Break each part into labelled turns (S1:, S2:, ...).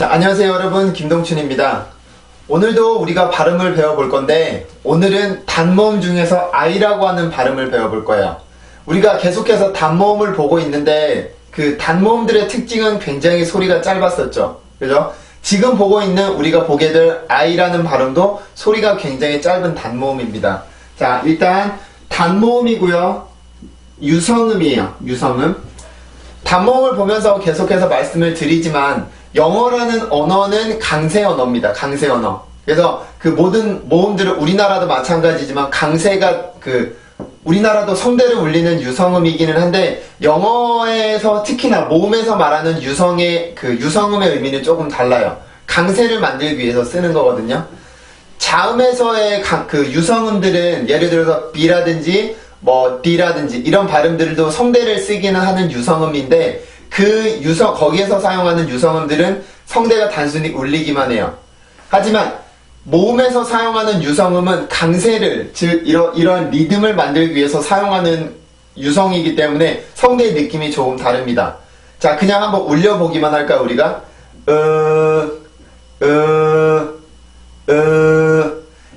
S1: 자, 안녕하세요 여러분, 김동춘입니다. 오늘도 우리가 발음을 배워볼 건데, 오늘은 단모음 중에서 I라고 하는 발음을 배워볼 거예요. 우리가 계속해서 단모음을 보고 있는데 그 단모음들의 특징은 굉장히 소리가 짧았었죠. 그죠? 지금 보고 있는 우리가 보게 될 I라는 발음도 소리가 굉장히 짧은 단모음입니다. 자, 일단 단모음이고요, 유성음이에요. 유성음. 단모음을 보면서 계속해서 말씀을 드리지만 영어라는 언어는 강세 언어입니다. 강세 언어. 그래서 그 모든 모음들은 우리나라도 마찬가지지만 강세가 우리나라도 성대를 울리는 유성음이기는 한데, 영어에서 특히나 모음에서 말하는 유성의 유성음의 의미는 조금 달라요. 강세를 만들기 위해서 쓰는 거거든요. 자음에서의 유성음들은 예를 들어서 B라든지 D라든지 이런 발음들도 성대를 쓰기는 하는 유성음인데, 거기에서 사용하는 유성음들은 성대가 단순히 울리기만 해요. 하지만 모음에서 사용하는 유성음은 강세를, 즉 이런 리듬을 만들기 위해서 사용하는 유성이기 때문에 성대의 느낌이 조금 다릅니다. 자, 그냥 한번 울려보기만 할까요, 우리가?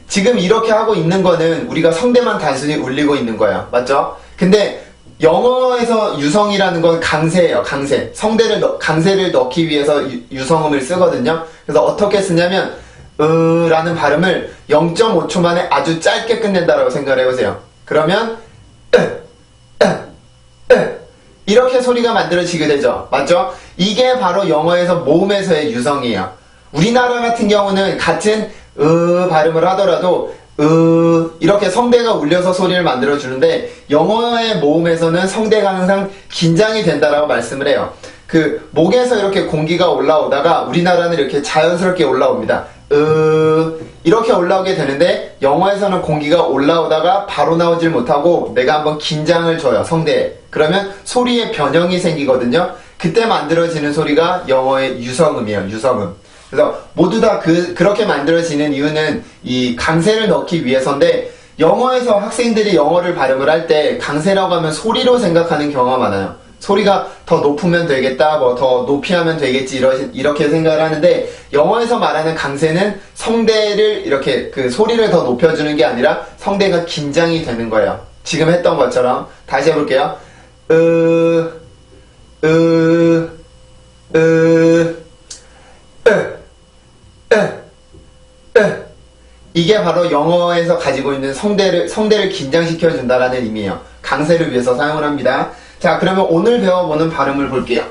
S1: 지금 이렇게 하고 있는 거는 우리가 성대만 단순히 울리고 있는 거예요. 맞죠? 근데 영어에서 유성이라는 건 강세예요. 강세. 강세를 넣기 위해서 유성음을 쓰거든요. 그래서 어떻게 쓰냐면 라는 발음을 0.5초 만에 아주 짧게 끝낸다라고 생각을 해보세요. 그러면 이렇게 소리가 만들어지게 되죠. 맞죠? 이게 바로 영어에서 모음에서의 유성이에요. 우리나라 같은 경우는 같은 발음을 하더라도 이렇게 성대가 울려서 소리를 만들어주는데, 영어의 모음에서는 성대가 항상 긴장이 된다라고 말씀을 해요. 목에서 이렇게 공기가 올라오다가 우리나라는 이렇게 자연스럽게 올라옵니다. 이렇게 올라오게 되는데, 영어에서는 공기가 올라오다가 바로 나오질 못하고 내가 한번 긴장을 줘요, 성대에. 그러면 소리의 변형이 생기거든요. 그때 만들어지는 소리가 영어의 유성음이에요. 유성음. 그래서 모두 다 그렇게 만들어지는 이유는 이 강세를 넣기 위해서인데, 영어에서 학생들이 영어를 발음을 할 때 강세라고 하면 소리로 생각하는 경우가 많아요. 소리가 더 높으면 되겠다, 더 높이 하면 되겠지, 이렇게 생각을 하는데, 영어에서 말하는 강세는 성대를 이렇게 소리를 더 높여주는 게 아니라 성대가 긴장이 되는 거예요. 지금 했던 것처럼. 다시 해볼게요. 이게 바로 영어에서 가지고 있는 성대를 긴장시켜준다라는 의미예요. 강세를 위해서 사용을 합니다. 자, 그러면 오늘 배워보는 발음을 볼게요.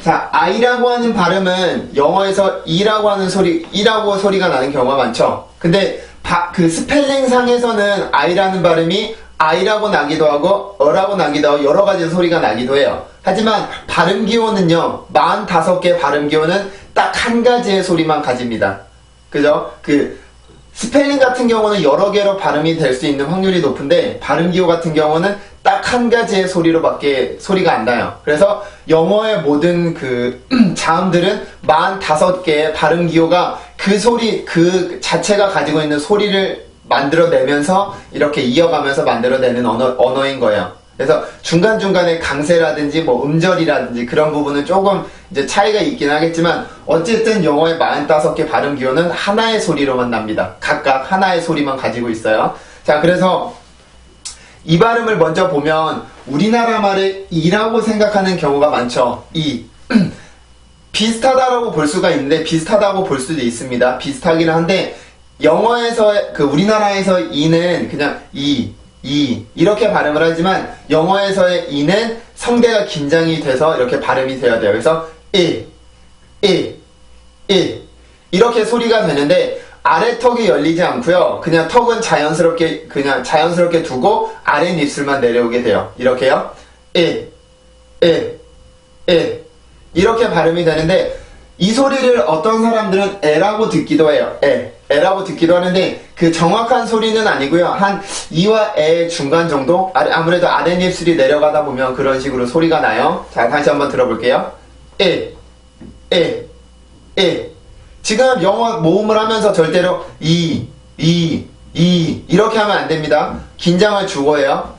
S1: 자, I라고 하는 발음은 영어에서 E라고 하는 E라고 소리가 나는 경우가 많죠. 근데 스펠링상에서는 I라는 발음이 I라고 나기도 하고 어라고 나기도 하고 여러 가지 소리가 나기도 해요. 하지만 발음 기호는요, 45개 발음 기호는 딱 한 가지의 소리만 가집니다. 그죠? 스펠링 같은 경우는 여러 개로 발음이 될 수 있는 확률이 높은데, 발음 기호 같은 경우는 딱 한 가지의 소리로밖에 소리가 안 나요. 그래서 영어의 모든 자음들은 45개의 발음 기호가 그 자체가 가지고 있는 소리를 만들어내면서 이렇게 이어가면서 만들어내는 언어인 거예요. 그래서 중간중간에 강세라든지 음절이라든지 그런 부분은 조금 이제 차이가 있긴 하겠지만, 어쨌든 영어의 45개 발음 기호는 하나의 소리로만 납니다. 각각 하나의 소리만 가지고 있어요. 자, 그래서 이 발음을 먼저 보면 우리나라 말의 이라고 생각하는 경우가 많죠. 이. 비슷하다라고 볼 수가 있는데, 비슷하다고 볼 수도 있습니다. 비슷하긴 한데, 우리나라에서 이는 그냥 이렇게 발음을 하지만, 영어에서의 이는 성대가 긴장이 돼서 이렇게 발음이 돼야 돼요. 그래서 이렇게 소리가 되는데, 아래 턱이 열리지 않고요. 그냥 턱은 자연스럽게 두고 아래 입술만 내려오게 돼요. 이렇게요. 이렇게 발음이 되는데, 이 소리를 어떤 사람들은 에라고 듣기도 해요. 에라고 듣기도 하는데, 정확한 소리는 아니고요. 한 이와 에의 중간 정도? 아무래도 아랫입술이 내려가다 보면 그런 식으로 소리가 나요. 자, 다시 한번 들어볼게요. 지금 영어 모음을 하면서 절대로 이렇게 하면 안 됩니다. 긴장을 주고 해요.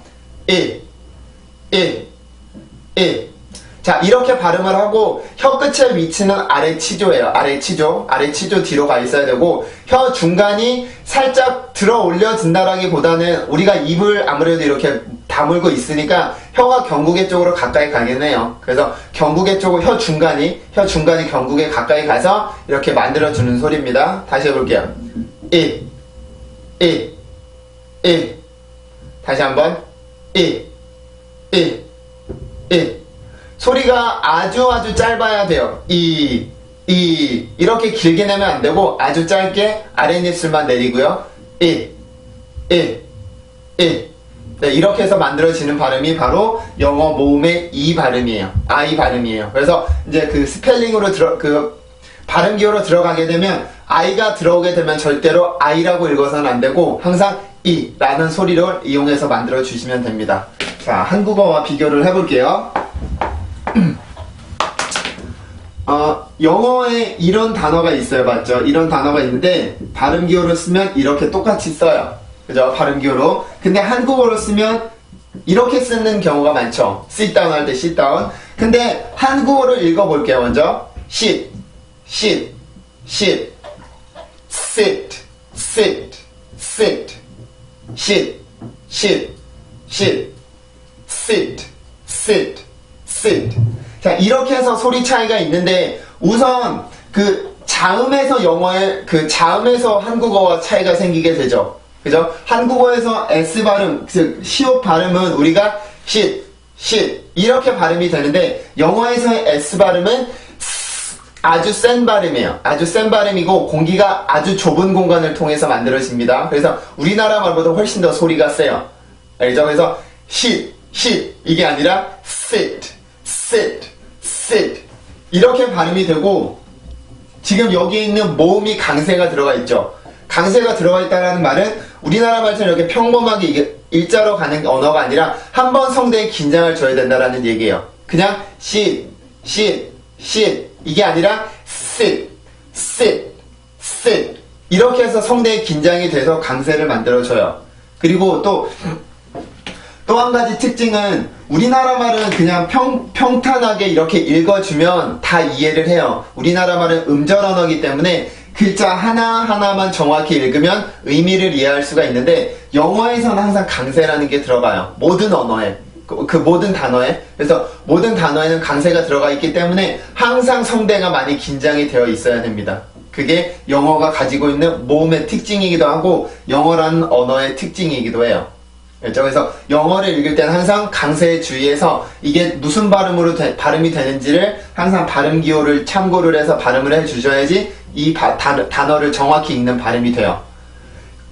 S1: 자, 이렇게 발음을 하고 혀 끝의 위치는 아래 치조예요. 아래 치조. 아래 치조 뒤로 가 있어야 되고 혀 중간이 살짝 들어 올려진다라기보다는 우리가 입을 아무래도 이렇게 다물고 있으니까 혀가 경구개 쪽으로 가까이 가긴 해요. 그래서 경구개 쪽으로 혀 중간이 경구개 가까이 가서 이렇게 만들어주는 소리입니다. 다시 해볼게요. 다시 한번 소리가 아주 짧아야 돼요. 이렇게 길게 내면 안 되고 아주 짧게 아랫입술만 내리고요. 네, 이렇게 해서 만들어지는 발음이 바로 영어 모음의 이 발음이에요. I 발음이에요. 그래서 이제 그 스펠링으로 발음 기호로 들어가게 되면 I가 들어오게 되면 절대로 I라고 읽어서는 안 되고 항상 이라는 소리를 이용해서 만들어 주시면 됩니다. 자, 한국어와 비교를 해볼게요. 영어에 이런 단어가 있어요. 맞죠? 이런 단어가 있는데 발음 기호로 쓰면 이렇게 똑같이 써요. 그죠? 발음 기호로. 근데 한국어로 쓰면 이렇게 쓰는 경우가 많죠. sit down 할 때 sit down. 근데 한국어로 읽어볼게요. 먼저 sit, sit, sit, sit, sit, sit, sit, sit, sit, sit, sit, sit. 자, 이렇게 해서 소리 차이가 있는데 우선 그 자음에서 자음에서 한국어와 차이가 생기게 되죠. 그죠? 한국어에서 S 발음, 즉 시옷 발음은 우리가 shit 이렇게 발음이 되는데 영어에서의 S 발음은 아주 센 발음이에요. 아주 센 발음이고 공기가 아주 좁은 공간을 통해서 만들어집니다. 그래서 우리나라 말보다 훨씬 더 소리가 세요. 알죠? 그래서 shit 이게 아니라 sit 이렇게 발음이 되고 지금 여기에 있는 모음이 강세가 들어가 있죠. 강세가 들어가 있다는 말은 우리나라 말처럼 이렇게 평범하게 이게 일자로 가는 언어가 아니라 한 번 성대에 긴장을 줘야 된다는 얘기예요. 그냥 sit 이게 아니라 sit 이렇게 해서 성대에 긴장이 돼서 강세를 만들어줘요. 그리고 또 한 가지 특징은 우리나라 말은 그냥 평탄하게 이렇게 읽어주면 다 이해를 해요. 우리나라 말은 음절 언어이기 때문에 글자 하나하나만 정확히 읽으면 의미를 이해할 수가 있는데 영어에서는 항상 강세라는 게 들어가요. 모든 언어에. 그 모든 단어에. 그래서 모든 단어에는 강세가 들어가 있기 때문에 항상 성대가 많이 긴장이 되어 있어야 됩니다. 그게 영어가 가지고 있는 모음의 특징이기도 하고 영어라는 언어의 특징이기도 해요. 그래서 영어를 읽을 때는 항상 강세에 주의해서 이게 무슨 발음으로 발음이 되는지를 항상 발음 기호를 참고를 해서 발음을 해주셔야지 이 단어를 정확히 읽는 발음이 돼요.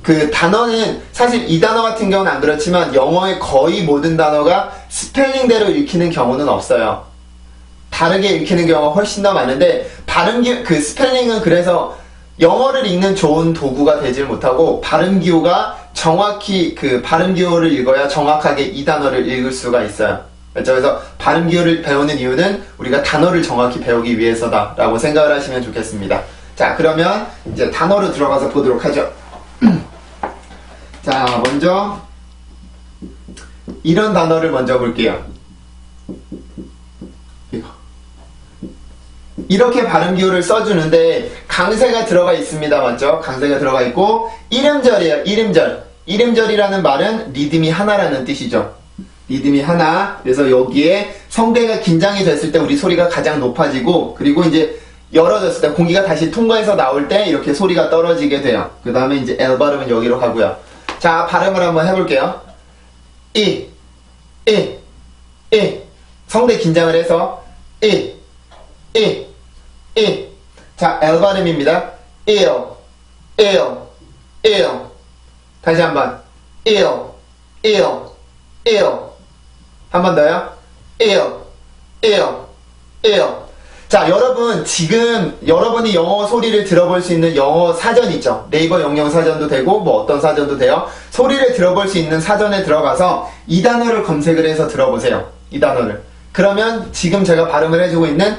S1: 그 단어는 사실 이 단어 같은 경우는 안 그렇지만 영어의 거의 모든 단어가 스펠링대로 읽히는 경우는 없어요. 다르게 읽히는 경우가 훨씬 더 많은데 그 스펠링은 그래서 영어를 읽는 좋은 도구가 되질 못하고 발음 기호가 정확히 그 발음 기호를 읽어야 정확하게 이 단어를 읽을 수가 있어요. 그렇죠? 그래서 발음 기호를 배우는 이유는 우리가 단어를 정확히 배우기 위해서다라고 생각을 하시면 좋겠습니다. 자, 그러면 이제 단어로 들어가서 보도록 하죠. 자, 먼저 이런 단어를 먼저 볼게요. 이렇게 발음 기호를 써주는데 강세가 들어가 있습니다. 맞죠? 강세가 들어가 있고 이름절이에요. 이름절이라는 말은 리듬이 하나라는 뜻이죠. 리듬이 하나. 그래서 여기에 성대가 긴장이 됐을 때 우리 소리가 가장 높아지고 그리고 이제 열어졌을 때 공기가 다시 통과해서 나올 때 이렇게 소리가 떨어지게 돼요. 그 다음에 이제 L 발음은 여기로 가고요. 자, 발음을 한번 해볼게요. 성대 긴장을 해서 자, L 발음입니다. 다시 한번 한 번 더요. 자, 여러분 지금 여러분이 영어 소리를 들어볼 수 있는 영어 사전 있죠. 네이버 영영 사전도 되고 뭐 어떤 사전도 돼요. 소리를 들어볼 수 있는 사전에 들어가서 이 단어를 검색을 해서 들어보세요. 이 단어를. 그러면 지금 제가 발음을 해주고 있는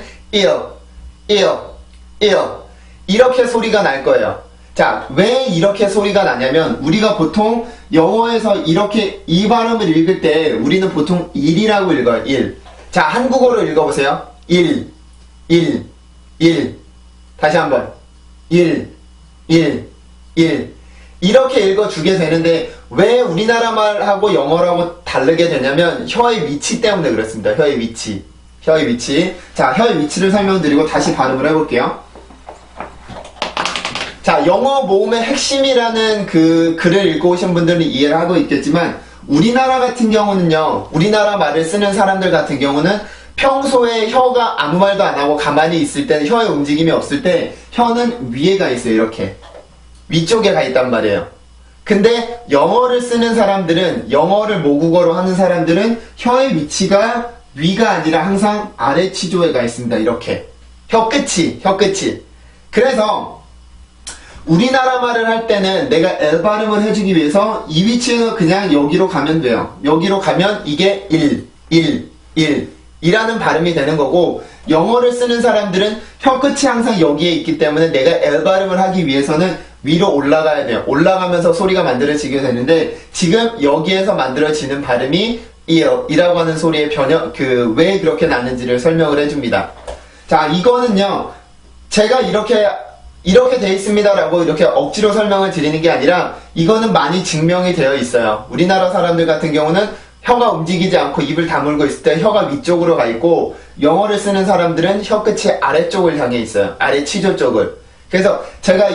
S1: 이렇게 소리가 날 거예요. 자, 왜 이렇게 소리가 나냐면 우리가 보통 영어에서 이렇게 이 발음을 읽을 때 우리는 보통 1이라고 읽어요. 1. 자, 한국어로 읽어보세요. 1, 1, 1. 다시 한번. 1, 1, 1. 이렇게 읽어주게 되는데 왜 우리나라 말하고 영어라고 다르게 되냐면 혀의 위치 때문에 그렇습니다. 혀의 위치. 혀의 위치. 자, 혀의 위치를 설명드리고 다시 발음을 해볼게요. 자, 영어 모음의 핵심이라는 그 글을 읽고 오신 분들은 이해를 하고 있겠지만 우리나라 같은 경우는요, 우리나라 말을 쓰는 사람들 같은 경우는 평소에 혀가 아무 말도 안 하고 가만히 있을 때는 혀의 움직임이 없을 때 혀는 위에 가 있어요. 이렇게 위쪽에 가 있단 말이에요. 근데 영어를 쓰는 사람들은, 영어를 모국어로 하는 사람들은 혀의 위치가 위가 아니라 항상 아래 치조에 가 있습니다. 이렇게 혀 끝이. 그래서 우리나라 말을 할 때는 내가 L 발음을 해주기 위해서 이 위치에서 그냥 여기로 가면 돼요. 여기로 가면 이게 1 이라는 발음이 되는 거고, 영어를 쓰는 사람들은 혀 끝이 항상 여기에 있기 때문에 내가 L 발음을 하기 위해서는 위로 올라가야 돼요. 올라가면서 소리가 만들어지게 되는데 지금 여기에서 만들어지는 발음이 이라고 하는 소리의 변형, 왜 그렇게 나는지를 설명을 해줍니다. 자, 이거는요, 제가 이렇게 돼 있습니다라고 이렇게 억지로 설명을 드리는 게 아니라 이거는 많이 증명이 되어 있어요. 우리나라 사람들 같은 경우는 혀가 움직이지 않고 입을 다물고 있을 때 혀가 위쪽으로 가 있고, 영어를 쓰는 사람들은 혀 끝이 아래쪽을 향해 있어요. 아래 치조 쪽을. 그래서 제가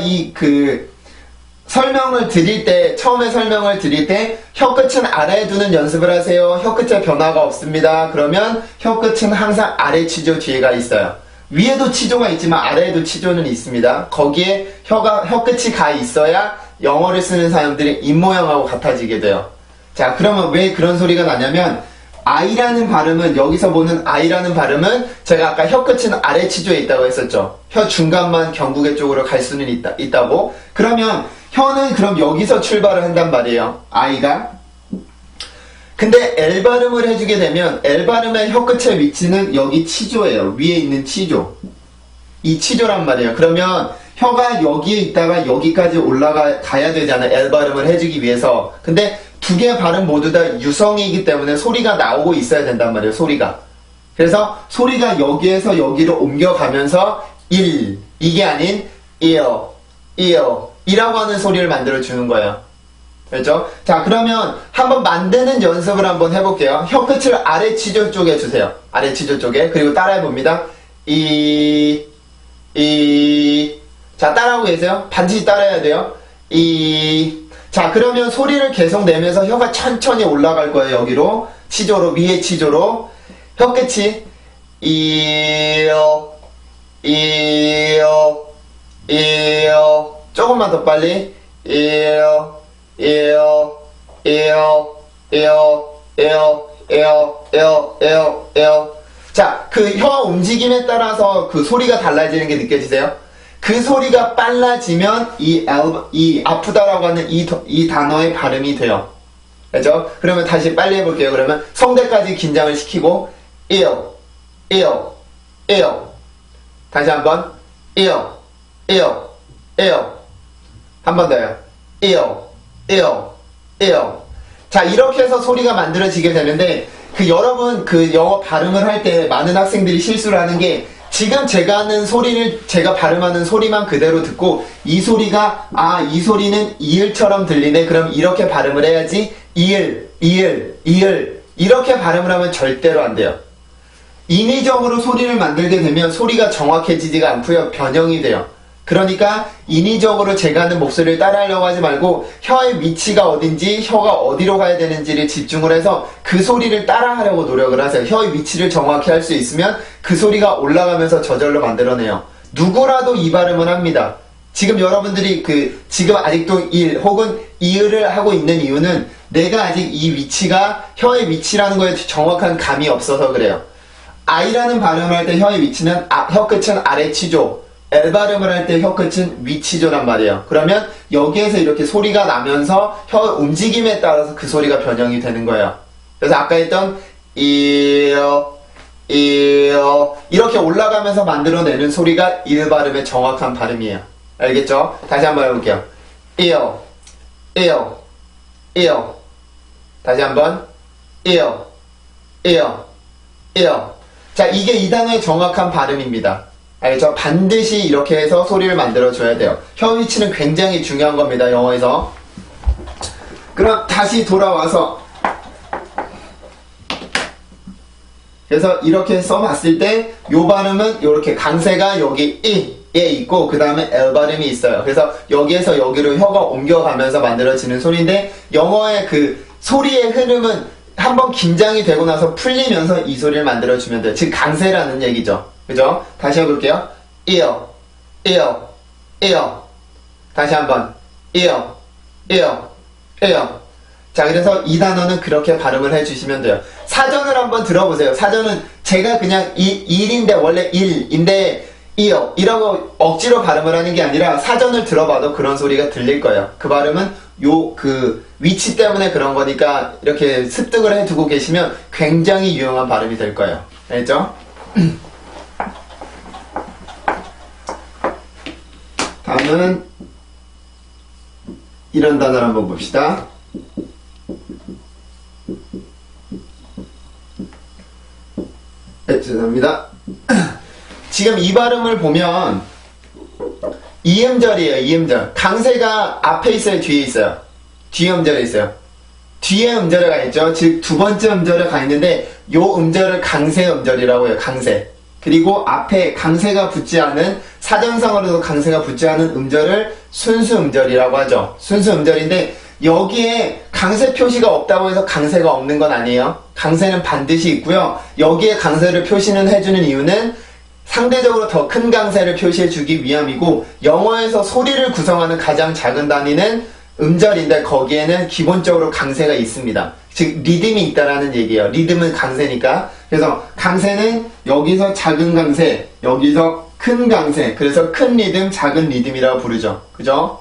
S1: 설명을 드릴 때, 처음에 설명을 드릴 때 혀 끝은 아래에 두는 연습을 하세요. 혀 끝에 변화가 없습니다. 그러면 혀 끝은 항상 아래 치조 뒤에 가 있어요. 위에도 치조가 있지만 아래에도 치조는 있습니다. 거기에 혀 끝이 가 있어야 영어를 쓰는 사람들이 입모양하고 같아지게 돼요. 자, 그러면 왜 그런 소리가 나냐면 I라는 발음은, 여기서 보는 I라는 발음은 제가 아까 혀 끝은 아래 치조에 있다고 했었죠. 혀 중간만 경구개 쪽으로 갈 수는 있다고. 그러면 혀는 그럼 여기서 출발을 한단 말이에요. I가. 근데 L 발음을 해주게 되면 L 발음의 혀 끝의 위치는 여기 치조예요. 위에 있는 치조. 이 치조란 말이에요. 그러면 혀가 여기에 있다가 여기까지 올라가야 되잖아요. L 발음을 해주기 위해서. 근데 두 개의 발음 모두 다 유성이기 때문에 소리가 나오고 있어야 된단 말이에요. 소리가. 그래서 소리가 여기에서 여기로 옮겨가면서 이게 아닌 이라고 하는 소리를 만들어주는 거예요. 그렇죠? 자, 그러면 한번 만드는 연습을 한번 해볼게요. 혀 끝을 아래 치조 쪽에 주세요. 아래 치조 쪽에. 그리고 따라해봅니다. 자, 따라하고 계세요? 반드시 따라해야 돼요. 자, 그러면 소리를 계속 내면서 혀가 천천히 올라갈 거예요. 여기로. 치조로, 위에 치조로. 혀 끝이 조금만 더 빨리. 자, 그 혀 움직임에 따라서 그 소리가 달라지는 게 느껴지세요? 그 소리가 빨라지면 이 아프다라고 하는 이 단어의 발음이 돼요. 그죠? 그러면 다시 빨리 해볼게요. 그러면 성대까지 긴장을 시키고 다시 한번 한 번 더요. 자, 이렇게 해서 소리가 만들어지게 되는데, 여러분 영어 발음을 할 때 많은 학생들이 실수를 하는 게, 지금 제가 하는 소리를, 제가 발음하는 소리만 그대로 듣고 이 소리가 이 소리는 이을처럼 들리네. 그럼 이렇게 발음을 해야지. 이을 이렇게 발음을 하면 절대로 안 돼요. 인위적으로 소리를 만들게 되면 소리가 정확해지지가 않고요. 변형이 돼요. 그러니까 인위적으로 제가 하는 목소리를 따라하려고 하지 말고 혀의 위치가 어딘지, 혀가 어디로 가야 되는지를 집중을 해서 그 소리를 따라하려고 노력을 하세요. 혀의 위치를 정확히 할 수 있으면 그 소리가 올라가면서 저절로 만들어내요. 누구라도 이 발음을 합니다. 지금 여러분들이 지금 아직도 혹은 이을을 하고 있는 이유는 내가 아직 이 위치가, 혀의 위치라는 거에 정확한 감이 없어서 그래요. I라는 발음을 할 때 혀의 위치는 혀 끝은 아래 치조, L 발음을 할 때 혀 끝은 위 치조란 말이에요. 그러면 여기에서 이렇게 소리가 나면서 혀 움직임에 따라서 그 소리가 변형이 되는 거예요. 그래서 아까 했던 이렇게 올라가면서 만들어내는 소리가 일 발음의 정확한 발음이에요. 알겠죠? 다시 한번 해볼게요. 다시 한번 ill. 자, 이게 이 단어의 정확한 발음입니다. 알겠죠? 반드시 이렇게 해서 소리를 만들어줘야 돼요. 혀 위치는 굉장히 중요한 겁니다, 영어에서. 그럼 다시 돌아와서 그래서 이렇게 써봤을 때 요 발음은 요렇게 강세가 여기 이에 있고 그 다음에 L 발음이 있어요. 그래서 여기에서 여기로 혀가 옮겨가면서 만들어지는 소리인데 영어의 그 소리의 흐름은 한번 긴장이 되고 나서 풀리면서 이 소리를 만들어주면 돼요. 즉 강세라는 얘기죠. 그죠? 다시 해볼게요. ill, ill, ill. 다시 한번 ill, ill, ill. 자, 그래서 이 단어는 그렇게 발음을 해주시면 돼요. 사전을 한번 들어보세요. 사전은 제가 그냥 일인데 원래 일인데 이라고 억지로 발음을 하는 게 아니라 사전을 들어봐도 그런 소리가 들릴 거예요. 그 발음은 그 위치 때문에 그런 거니까 이렇게 습득을 해두고 계시면 굉장히 유용한 발음이 될 거예요. 알겠죠? 다음은 이런 단어를 한번 봅시다. 네, 죄송합니다. 지금 이 발음을 보면 이음절이에요. 이음절. 강세가 앞에 있어요? 뒤에 있어요? 뒤에 음절에 있어요. 뒤에 음절에 가 있죠. 즉 두 번째 음절에 가 있는데 요 음절을 강세 음절이라고 해요. 강세. 그리고 앞에 강세가 붙지 않은, 사전상으로도 강세가 붙지 않은 음절을 순수 음절이라고 하죠. 순수 음절인데 여기에 강세 표시가 없다고 해서 강세가 없는 건 아니에요. 강세는 반드시 있고요. 여기에 강세를 표시는 해주는 이유는 상대적으로 더 큰 강세를 표시해주기 위함이고, 영어에서 소리를 구성하는 가장 작은 단위는 음절인데 거기에는 기본적으로 강세가 있습니다. 즉 리듬이 있다라는 얘기예요. 리듬은 강세니까. 그래서 강세는 여기서 작은 강세, 여기서 큰 강세, 그래서 큰 리듬, 작은 리듬이라고 부르죠. 그죠?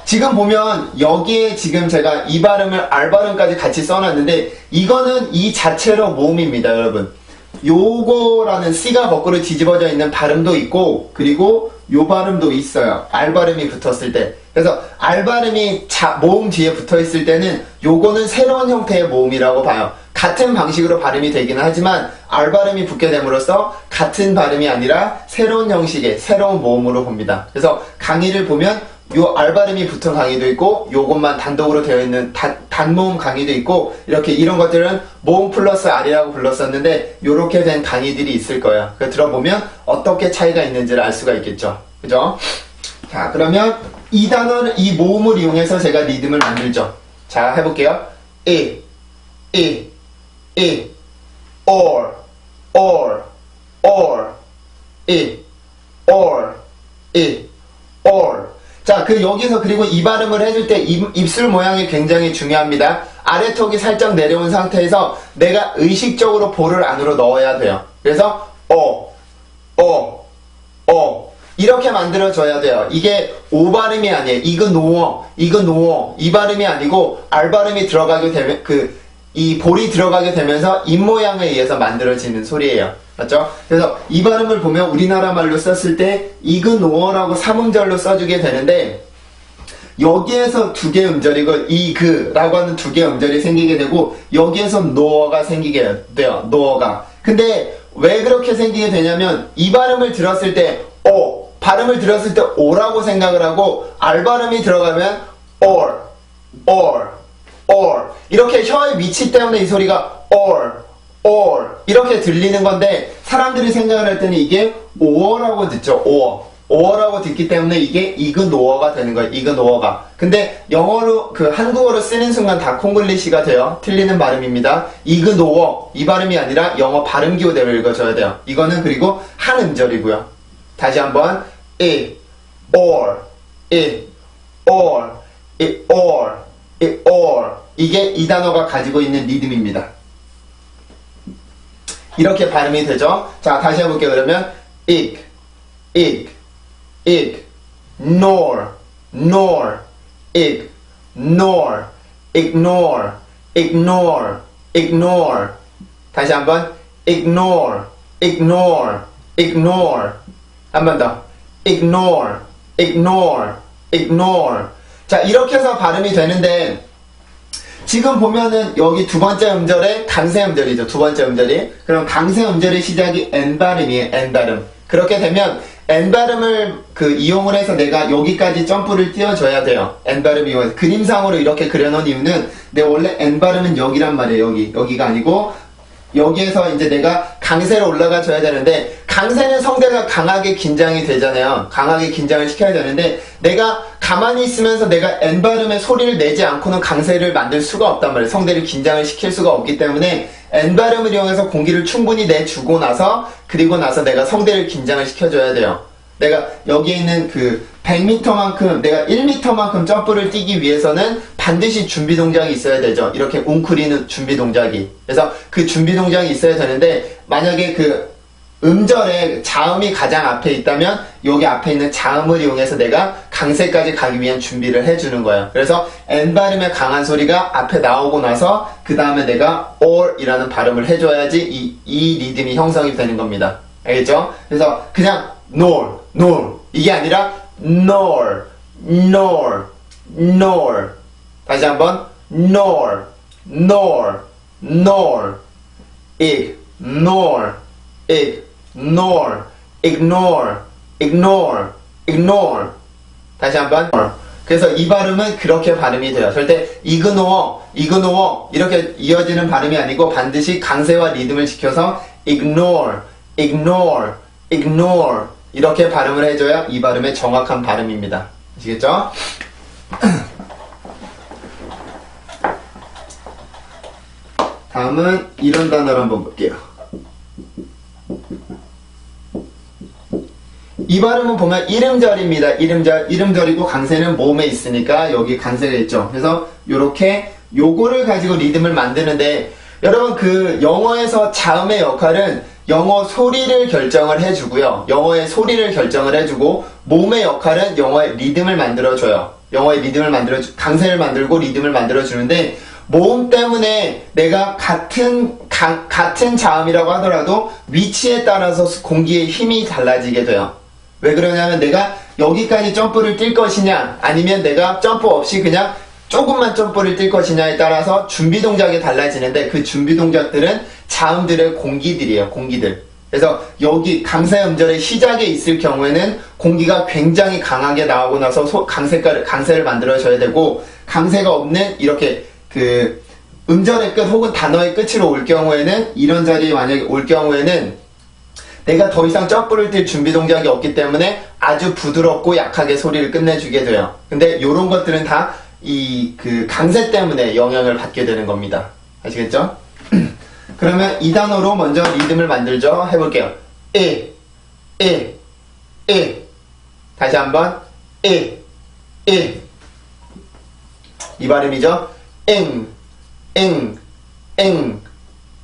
S1: 지금 보면 여기에 지금 제가 이 발음을 R 발음까지 같이 써놨는데 이거는 이 자체로 모음입니다, 여러분. 요거라는 C가 거꾸로 뒤집어져 있는 발음도 있고, 그리고 요 발음도 있어요. R 발음이 붙었을 때. 그래서 R 발음이 모음 뒤에 붙어 있을 때는 요거는 새로운 형태의 모음이라고 봐요. 같은 방식으로 발음이 되기는 하지만 R 발음이 붙게 됨으로써 같은 발음이 아니라 새로운 형식의 새로운 모음으로 봅니다. 그래서 강의를 보면 요 R 발음이 붙은 강의도 있고 요것만 단독으로 되어 있는 단모음 강의도 있고, 이렇게 이런 것들은 모음 플러스 R이라고 불렀었는데 요렇게 된 강의들이 있을 거예요. 그래서 들어보면 어떻게 차이가 있는지를 알 수가 있겠죠. 그죠? 자, 그러면 이 단어를, 이 모음을 이용해서 제가 리듬을 만들죠. 자, 해볼게요. or, or. 자, 여기서 그리고 이 발음을 해줄 때 입술 모양이 굉장히 중요합니다. 아래턱이 살짝 내려온 상태에서 내가 의식적으로 볼을 안으로 넣어야 돼요. 그래서 이렇게 만들어줘야 돼요. 이게 오 발음이 아니에요. 이거 노어 이 발음이 아니고 R 발음이 들어가게 되면 이 볼이 들어가게 되면서 입 모양에 의해서 만들어지는 소리예요. 맞죠? 그래서 이 발음을 보면 우리나라 말로 썼을 때 이그노어라고 3음절로 써주게 되는데, 여기에서 두 개 음절이고 이그라고 하는 두 개 음절이 생기게 되고 여기에서 노어가 생기게 돼요. 노어가. 근데 왜 그렇게 생기게 되냐면 이 발음을 들었을 때 발음을 들었을 때 오라고 생각을 하고 R 발음이 들어가면 or 이렇게 혀의 위치 때문에 이 소리가 or 이렇게 들리는 건데, 사람들이 생각을 할 때는 이게 or라고 듣죠. or라고 듣기 때문에 이게 이그노어가 되는 거예요. 이그노어가. 근데 영어로 한국어로 쓰는 순간 다 콩글리시가 돼요. 틀리는 발음입니다. 이그노어 이 발음이 아니라 영어 발음 기호대로 읽어줘야 돼요. 이거는 그리고 한 음절이고요. 다시 한번 or 이게 이 단어가 가지고 있는 리듬입니다. 이렇게 발음이 되죠. 자, 다시 해볼게요. 그러면 ignore 다시 한번 ignore 한 번 더 ignore 자, 이렇게 해서 발음이 되는데, 지금 보면은 여기 두 번째 음절에 강세 음절이죠. 두 번째 음절이. 그럼 강세 음절의 시작이 N 발음이에요. N 발음. 그렇게 되면 N 발음을 이용을 해서 내가 여기까지 점프를 띄워줘야 돼요. N 발음 이용해서. 그림상으로 이렇게 그려놓은 이유는 내 원래 N 발음은 여기란 말이에요. 여기가 아니고 여기에서 이제 내가 강세로 올라가 줘야 되는데 강세는 성대가 강하게 긴장이 되잖아요. 강하게 긴장을 시켜야 되는데 내가 가만히 있으면서 내가 N 발음의 소리를 내지 않고는 강세를 만들 수가 없단 말이에요. 성대를 긴장을 시킬 수가 없기 때문에 N 발음을 이용해서 공기를 충분히 내주고 나서 그리고 나서 내가 성대를 긴장을 시켜줘야 돼요. 내가 여기에 있는 100m만큼 내가 1m만큼 점프를 뛰기 위해서는 반드시 준비 동작이 있어야 되죠. 이렇게 웅크리는 준비 동작이. 그래서 그 준비 동작이 있어야 되는데 만약에 음절에 자음이 가장 앞에 있다면 여기 앞에 있는 자음을 이용해서 내가 강세까지 가기 위한 준비를 해주는 거예요. 그래서 N 발음의 강한 소리가 앞에 나오고 나서 그 다음에 내가 or 이라는 발음을 해줘야지 이 리듬이 형성이 되는 겁니다. 알겠죠? 그래서 그냥 nor 이게 아니라 nor 다시 한번 nor ignore 다시 한번 그래서 이 발음은 그렇게 발음이 돼요. 절대 ignore 이렇게 이어지는 발음이 아니고 반드시 강세와 리듬을 지켜서 ignore 이렇게 발음을 해줘야 이 발음의 정확한 발음입니다. 아시겠죠? 다음은 이런 단어를 한번 볼게요. 이 발음은 보면 이름절입니다. 이름절이고 강세는 모음에 있으니까 여기 강세가 있죠. 그래서 요거를 가지고 리듬을 만드는데 여러분 영어에서 자음의 역할은 영어 소리를 결정을 해주고요. 영어의 소리를 결정을 해주고 모음의 역할은 영어의 리듬을 만들어줘요. 강세를 만들고 리듬을 만들어주는데 모음 때문에 내가 같은 자음이라고 하더라도 위치에 따라서 공기의 힘이 달라지게 돼요. 왜 그러냐면 내가 여기까지 점프를 뛸 것이냐 아니면 내가 점프 없이 그냥 조금만 점프를 뛸 것이냐에 따라서 준비 동작이 달라지는데 그 준비 동작들은 자음들의 공기들이에요. 공기들. 그래서 여기 강세 음절의 시작에 있을 경우에는 공기가 굉장히 강하게 나오고 나서 강세를 만들어줘야 되고 강세가 없는 이렇게 음절의 끝 혹은 단어의 끝으로 올 경우에는 이런 자리에 만약에 올 경우에는 내가 더 이상 점프를 뛸 준비 동작이 없기 때문에 아주 부드럽고 약하게 소리를 끝내주게 돼요. 근데 이런 것들은 다 강세 때문에 영향을 받게 되는 겁니다. 아시겠죠? 그러면 이 단어로 먼저 리듬을 만들죠. 해볼게요. 다시 한번 이 발음이죠.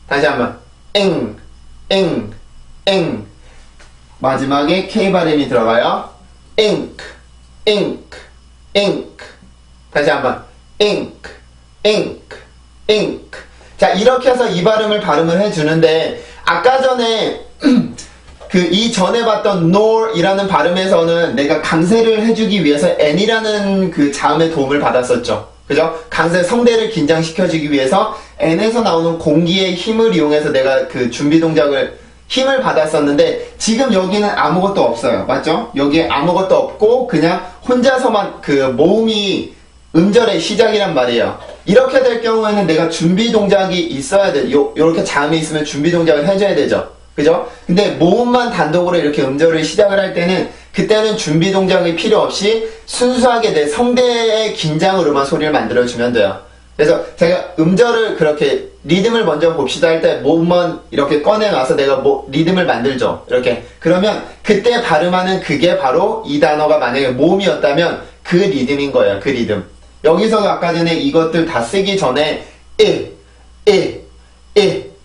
S1: 다시 한번 마지막에 K 발음이 들어가요. 다시 한번 자, 이렇게 해서 이 발음을 해주는데 아까 전에 이 전에 봤던 nor 이라는 발음에서는 내가 강세를 해주기 위해서 n이라는 자음의 도움을 받았었죠. 그죠? 강세 성대를 긴장시켜주기 위해서 n에서 나오는 공기의 힘을 이용해서 내가 준비 동작을 힘을 받았었는데 지금 여기는 아무것도 없어요. 맞죠? 여기에 아무것도 없고 그냥 혼자서만 모음이 음절의 시작이란 말이에요. 이렇게 될 경우에는 내가 준비 동작이 있어야 돼. 요렇게 자음이 있으면 준비 동작을 해줘야 되죠. 그죠? 근데 모음만 단독으로 이렇게 음절을 시작을 할 때는 그때는 준비 동작이 필요 없이 순수하게 내 성대의 긴장으로만 소리를 만들어주면 돼요. 그래서 제가 음절을 그렇게 리듬을 먼저 봅시다 할 때 모음만 이렇게 꺼내놔서 내가 리듬을 만들죠. 이렇게. 그러면 그때 발음하는 그게 바로 이 단어가 만약에 모음이었다면 그 리듬인 거예요. 그 리듬. 여기서도 아까 전에 이것들 다 쓰기 전에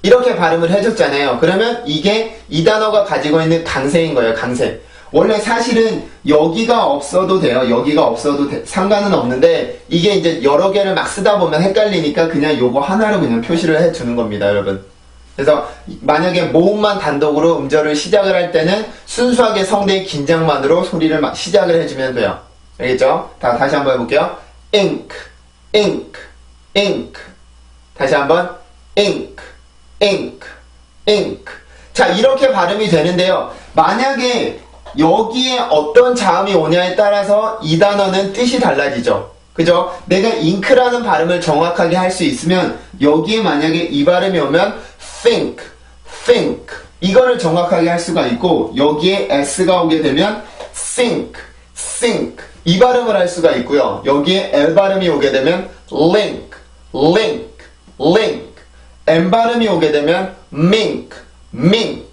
S1: 이렇게 발음을 해줬잖아요. 그러면 이게 이 단어가 가지고 있는 강세인 거예요. 강세. 원래 사실은 여기가 없어도 돼요. 여기가 없어도 상관은 없는데 이게 이제 여러 개를 막 쓰다 보면 헷갈리니까 그냥 요거 하나로 그냥 표시를 해주는 겁니다, 여러분. 그래서 만약에 모음만 단독으로 음절을 시작을 할 때는 순수하게 성대의 긴장만으로 소리를 시작을 해주면 돼요. 알겠죠? 다시 한번 해볼게요. ink ink. 다시 한번 ink, ink, ink. 자, 이렇게 발음이 되는데요. 만약에 여기에 어떤 자음이 오냐에 따라서 이 단어는 뜻이 달라지죠. 그죠? 내가 in크라는 발음을 정확하게 할 수 있으면 여기에 만약에 이 발음이 오면 think, think 이거를 정확하게 할 수가 있고 여기에 s가 오게 되면 think, think 이 발음을 할 수가 있고요. 여기에 l 발음이 오게 되면 link, link, link m 발음이 오게 되면 mink, mink,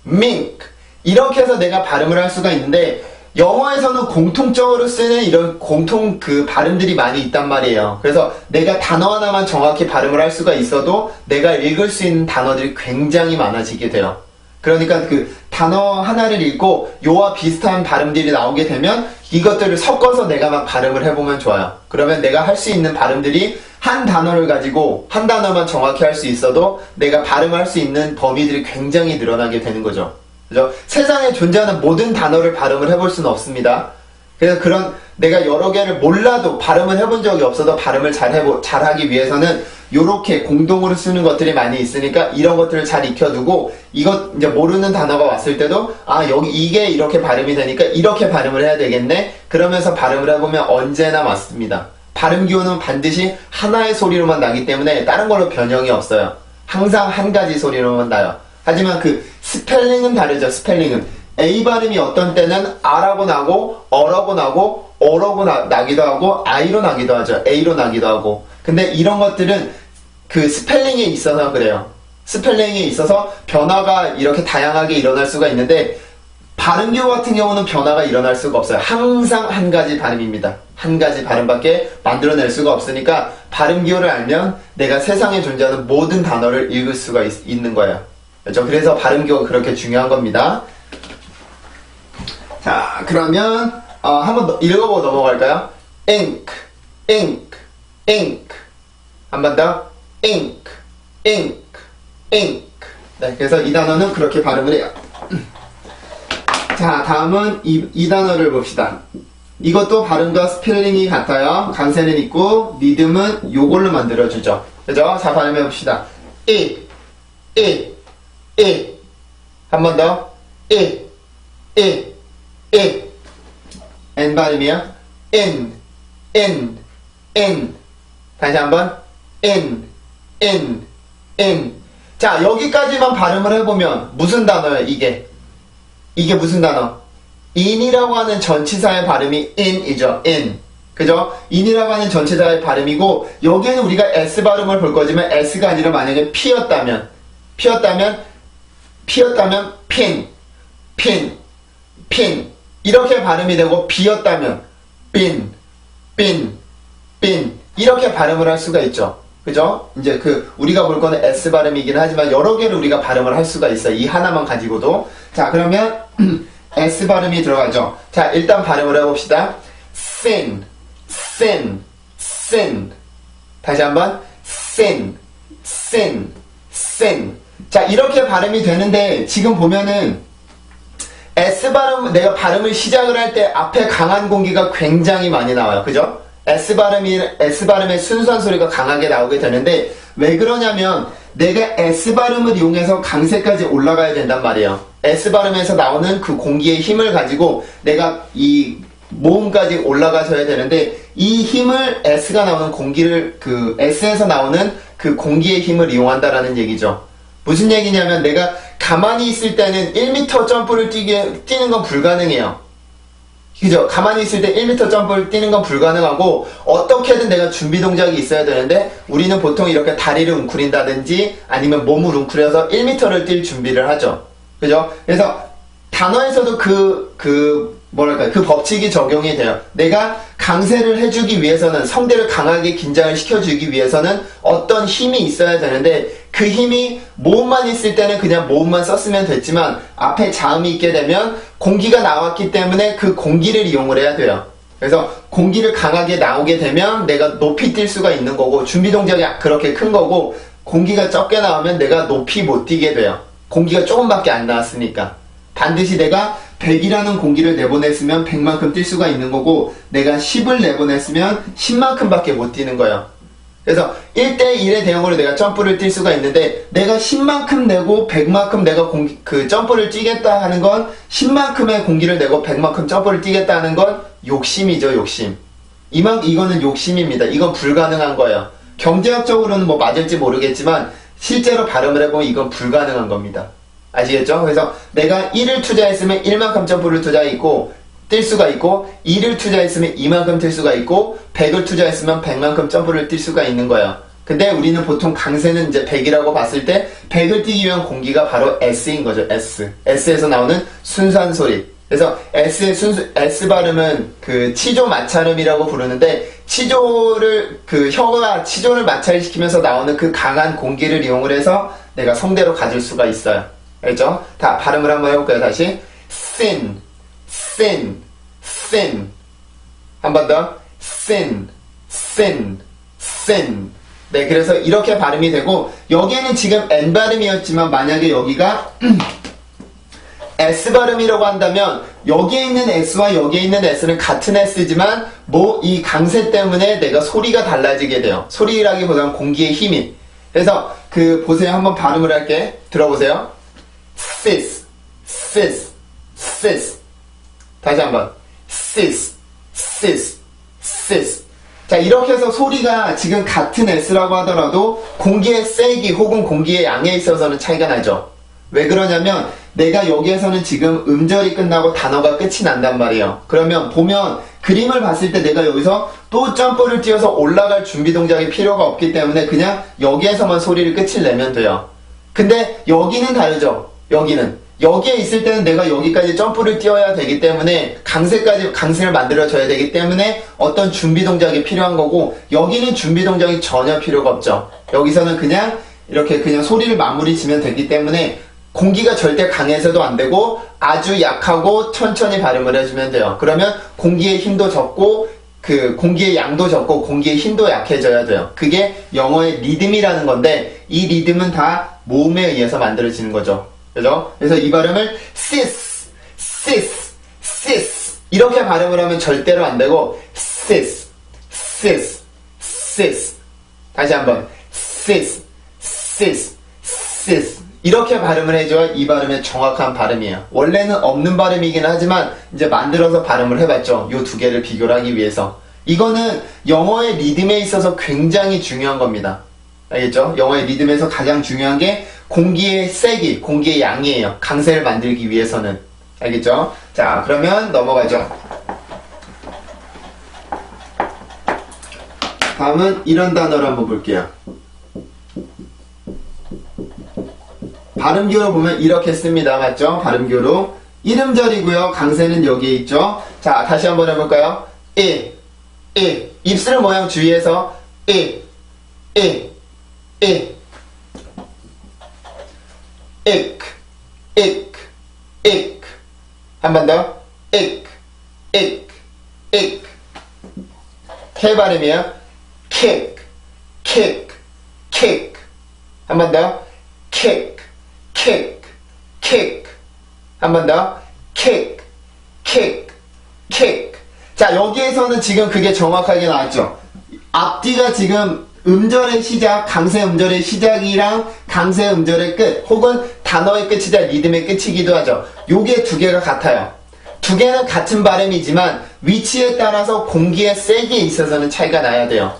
S1: mink 이렇게 해서 내가 발음을 할 수가 있는데 영어에서는 공통적으로 쓰는 이런 공통 그 발음들이 많이 있단 말이에요. 그래서 내가 단어 하나만 정확히 발음을 할 수가 있어도 내가 읽을 수 있는 단어들이 굉장히 많아지게 돼요. 그러니까 그 단어 하나를 읽고 요와 비슷한 발음들이 나오게 되면 이것들을 섞어서 내가 막 발음을 해보면 좋아요. 그러면 내가 할 수 있는 발음들이 한 단어를 가지고 한 단어만 정확히 할 수 있어도 내가 발음할 수 있는 범위들이 굉장히 늘어나게 되는 거죠. 그죠? 세상에 존재하는 모든 단어를 발음을 해볼 수는 없습니다. 그래서 그런 내가 여러 개를 몰라도 발음을 해본 적이 없어도 발음을 잘하기 위해서는 요렇게 공동으로 쓰는 것들이 많이 있으니까 이런 것들을 잘 익혀두고 이것 이제 모르는 단어가 왔을 때도 아 여기 이게 이렇게 발음이 되니까 이렇게 발음을 해야 되겠네 그러면서 발음을 해보면 언제나 맞습니다. 발음 기호는 반드시 하나의 소리로만 나기 때문에 다른 걸로 변형이 없어요. 항상 한 가지 소리로만 나요. 하지만 그 스펠링은 다르죠. 스펠링은 A 발음이 어떤 때는 R라고 나고 어라고 나고 어라고 나기도 하고 I로 나기도 하죠. A로 나기도 하고 근데 이런 것들은 그 스펠링에 있어서 그래요. 스펠링에 있어서 변화가 이렇게 다양하게 일어날 수가 있는데 발음기호 같은 경우는 변화가 일어날 수가 없어요. 항상 한 가지 발음입니다. 한 가지 발음밖에 만들어낼 수가 없으니까 발음기호를 알면 내가 세상에 존재하는 모든 단어를 읽을 수가 있는 거예요. 그렇죠? 그래서 발음기호가 그렇게 중요한 겁니다. 자, 그러면 한번 더 읽어보고 넘어갈까요? ink, ink, ink. 한 번 더. ink, ink, ink. 네, 그래서 이 단어는 그렇게 발음을 해요. 자, 다음은 이 단어를 봅시다. 이것도 발음과 스펠링이 같아요. 강세는 있고 리듬은 요걸로 만들어주죠. 그죠? 자, 발음해 봅시다. 한 번 더. N 발음이요. N. 다시 한번. N. 자, 여기까지만 발음을 해보면 무슨 단어예요, 이게? 이게 무슨 단어? in이라고 하는 전치사의 발음이 in이죠. in. 그죠? in이라고 하는 전치사의 발음이고 여기에는 우리가 s 발음을 볼 거지만 s가 아니라 만약에 p였다면 pin 이렇게 발음이 되고 b였다면 bin 이렇게 발음을 할 수가 있죠. 그죠? 이제 우리가 볼 거는 S 발음이긴 하지만 여러 개를 우리가 발음을 할 수가 있어요. 이 하나만 가지고도. 자, 그러면 S 발음이 들어가죠. 자, 일단 발음을 해봅시다. sin. 다시 한번 sin. 자, 이렇게 발음이 되는데 지금 보면은 S 발음, 내가 발음을 시작을 할 때 앞에 강한 공기가 굉장히 많이 나와요. 그죠? S 발음의 순수한 소리가 강하게 나오게 되는데 왜 그러냐면 내가 S 발음을 이용해서 강세까지 올라가야 된단 말이에요. S 발음에서 나오는 그 공기의 힘을 가지고 내가 이 모음까지 올라가셔야 되는데 이 힘을 S가 나오는 공기를 S에서 나오는 그 공기의 힘을 이용한다라는 얘기죠. 무슨 얘기냐면 내가 가만히 있을 때는 1m 점프를 뛰는 건 불가능해요. 그죠? 가만히 있을 때 1m 점프를 뛰는 건 불가능하고 어떻게든 내가 준비 동작이 있어야 되는데 우리는 보통 이렇게 다리를 웅크린다든지 아니면 몸을 웅크려서 1m를 뛸 준비를 하죠. 그죠? 그래서 단어에서도 그 법칙이 적용이 돼요. 내가 강세를 해주기 위해서는 성대를 강하게 긴장을 시켜주기 위해서는 어떤 힘이 있어야 되는데 그 힘이 모음만 있을 때는 그냥 모음만 썼으면 됐지만 앞에 자음이 있게 되면 공기가 나왔기 때문에 그 공기를 이용을 해야 돼요. 그래서 공기를 강하게 나오게 되면 내가 높이 뛸 수가 있는 거고 준비 동작이 그렇게 큰 거고 공기가 적게 나오면 내가 높이 못 뛰게 돼요. 공기가 조금밖에 안 나왔으니까. 반드시 내가 100이라는 공기를 내보냈으면 100만큼 뛸 수가 있는 거고 내가 10을 내보냈으면 10만큼밖에 못 뛰는 거예요. 그래서 1대1의 대응으로 내가 점프를 뛸 수가 있는데 내가 10만큼 내고 100만큼 내가 그 점프를 뛰겠다 하는 건 10만큼의 공기를 내고 100만큼 점프를 뛰겠다 하는 건 욕심이죠, 욕심. 이거는 욕심입니다. 이건 불가능한 거예요. 경제학적으로는 뭐 맞을지 모르겠지만 실제로 발음을 해보면 이건 불가능한 겁니다. 아시겠죠? 그래서 내가 1을 투자했으면 1만큼 점프를 뛸 수가 있고 2를 투자했으면 2만큼 뛸 수가 있고 100을 투자했으면 100만큼 점프를 뛸 수가 있는 거예요. 근데 우리는 보통 강세는 이제 100이라고 봤을 때 100을 뛰기 위한 공기가 바로 S인 거죠. S. S에서 나오는 순수한 소리. 그래서 S 발음은 그 치조 마찰음이라고 부르는데 혀가 치조를 마찰시키면서 나오는 그 강한 공기를 이용을 해서 내가 성대로 가질 수가 있어요. 알죠? 다 발음을 한번 해볼까요? 다시 thin, thin, thin. 한 번 더 thin, thin, thin. 네, 그래서 이렇게 발음이 되고 여기에는 지금 N 발음이었지만 만약에 여기가 S 발음이라고 한다면 여기에 있는 S와 여기에 있는 S는 같은 S지만 뭐 이 강세 때문에 내가 소리가 달라지게 돼요. 소리라기보다는 공기의 힘이. 그래서 보세요. 한번 발음을 할게. 들어보세요. sis, sis, sis. 다시 한번 sis, sis, sis. 자, 이렇게 해서 소리가 지금 같은 S라고 하더라도 공기의 세기 혹은 공기의 양에 있어서는 차이가 나죠. 왜 그러냐면 내가 여기에서는 지금 음절이 끝나고 단어가 끝이 난단 말이에요. 그러면 보면 그림을 봤을 때 내가 여기서 또 점프를 뛰어서 올라갈 준비 동작이 필요가 없기 때문에 그냥 여기에서만 소리를 끝을 내면 돼요. 근데 여기는 다르죠. 여기에 있을 때는 내가 여기까지 점프를 뛰어야 되기 때문에 강세를 만들어줘야 되기 때문에 어떤 준비 동작이 필요한 거고 여기는 준비 동작이 전혀 필요가 없죠. 여기서는 그냥 이렇게 그냥 소리를 마무리 지면 되기 때문에 공기가 절대 강해서도 안 되고 아주 약하고 천천히 발음을 해주면 돼요. 그러면 공기의 힘도 적고 공기의 양도 적고 공기의 힘도 약해져야 돼요. 그게 영어의 리듬이라는 건데 이 리듬은 다 모음에 의해서 만들어지는 거죠. 그죠? 그래서 이 발음을 sis, sis, sis 이렇게 발음을 하면 절대로 안 되고 sis, sis, sis 다시 한번 sis, sis, sis 이렇게 발음을 해줘야 이 발음의 정확한 발음이에요. 원래는 없는 발음이긴 하지만 이제 만들어서 발음을 해봤죠. 이 두 개를 비교를 하기 위해서. 이거는 영어의 리듬에 있어서 굉장히 중요한 겁니다. 알겠죠? 영어의 리듬에서 가장 중요한 게 공기의 세기, 공기의 양이에요. 강세를 만들기 위해서는. 알겠죠? 자, 그러면 넘어가죠. 다음은 이런 단어를 한번 볼게요. 발음교로 보면 이렇게 씁니다. 맞죠? 발음교로. 이름절이고요. 강세는 여기에 있죠. 자, 다시 한번 해볼까요? 입술 모양 주의해서 ik. 한 번 더. ik. K 발음이에요. kick. 한 번 더. kick. 한 번 더. kick. 자, 여기에서는 지금 그게 정확하게 나왔죠. 앞뒤가 지금 음절의 시작, 강세 음절의 시작이랑 강세 음절의 끝, 혹은 단어의 끝이자 리듬의 끝이기도 하죠. 요게 두 개가 같아요. 두 개는 같은 발음이지만 위치에 따라서 공기의 세기에 있어서는 차이가 나야 돼요.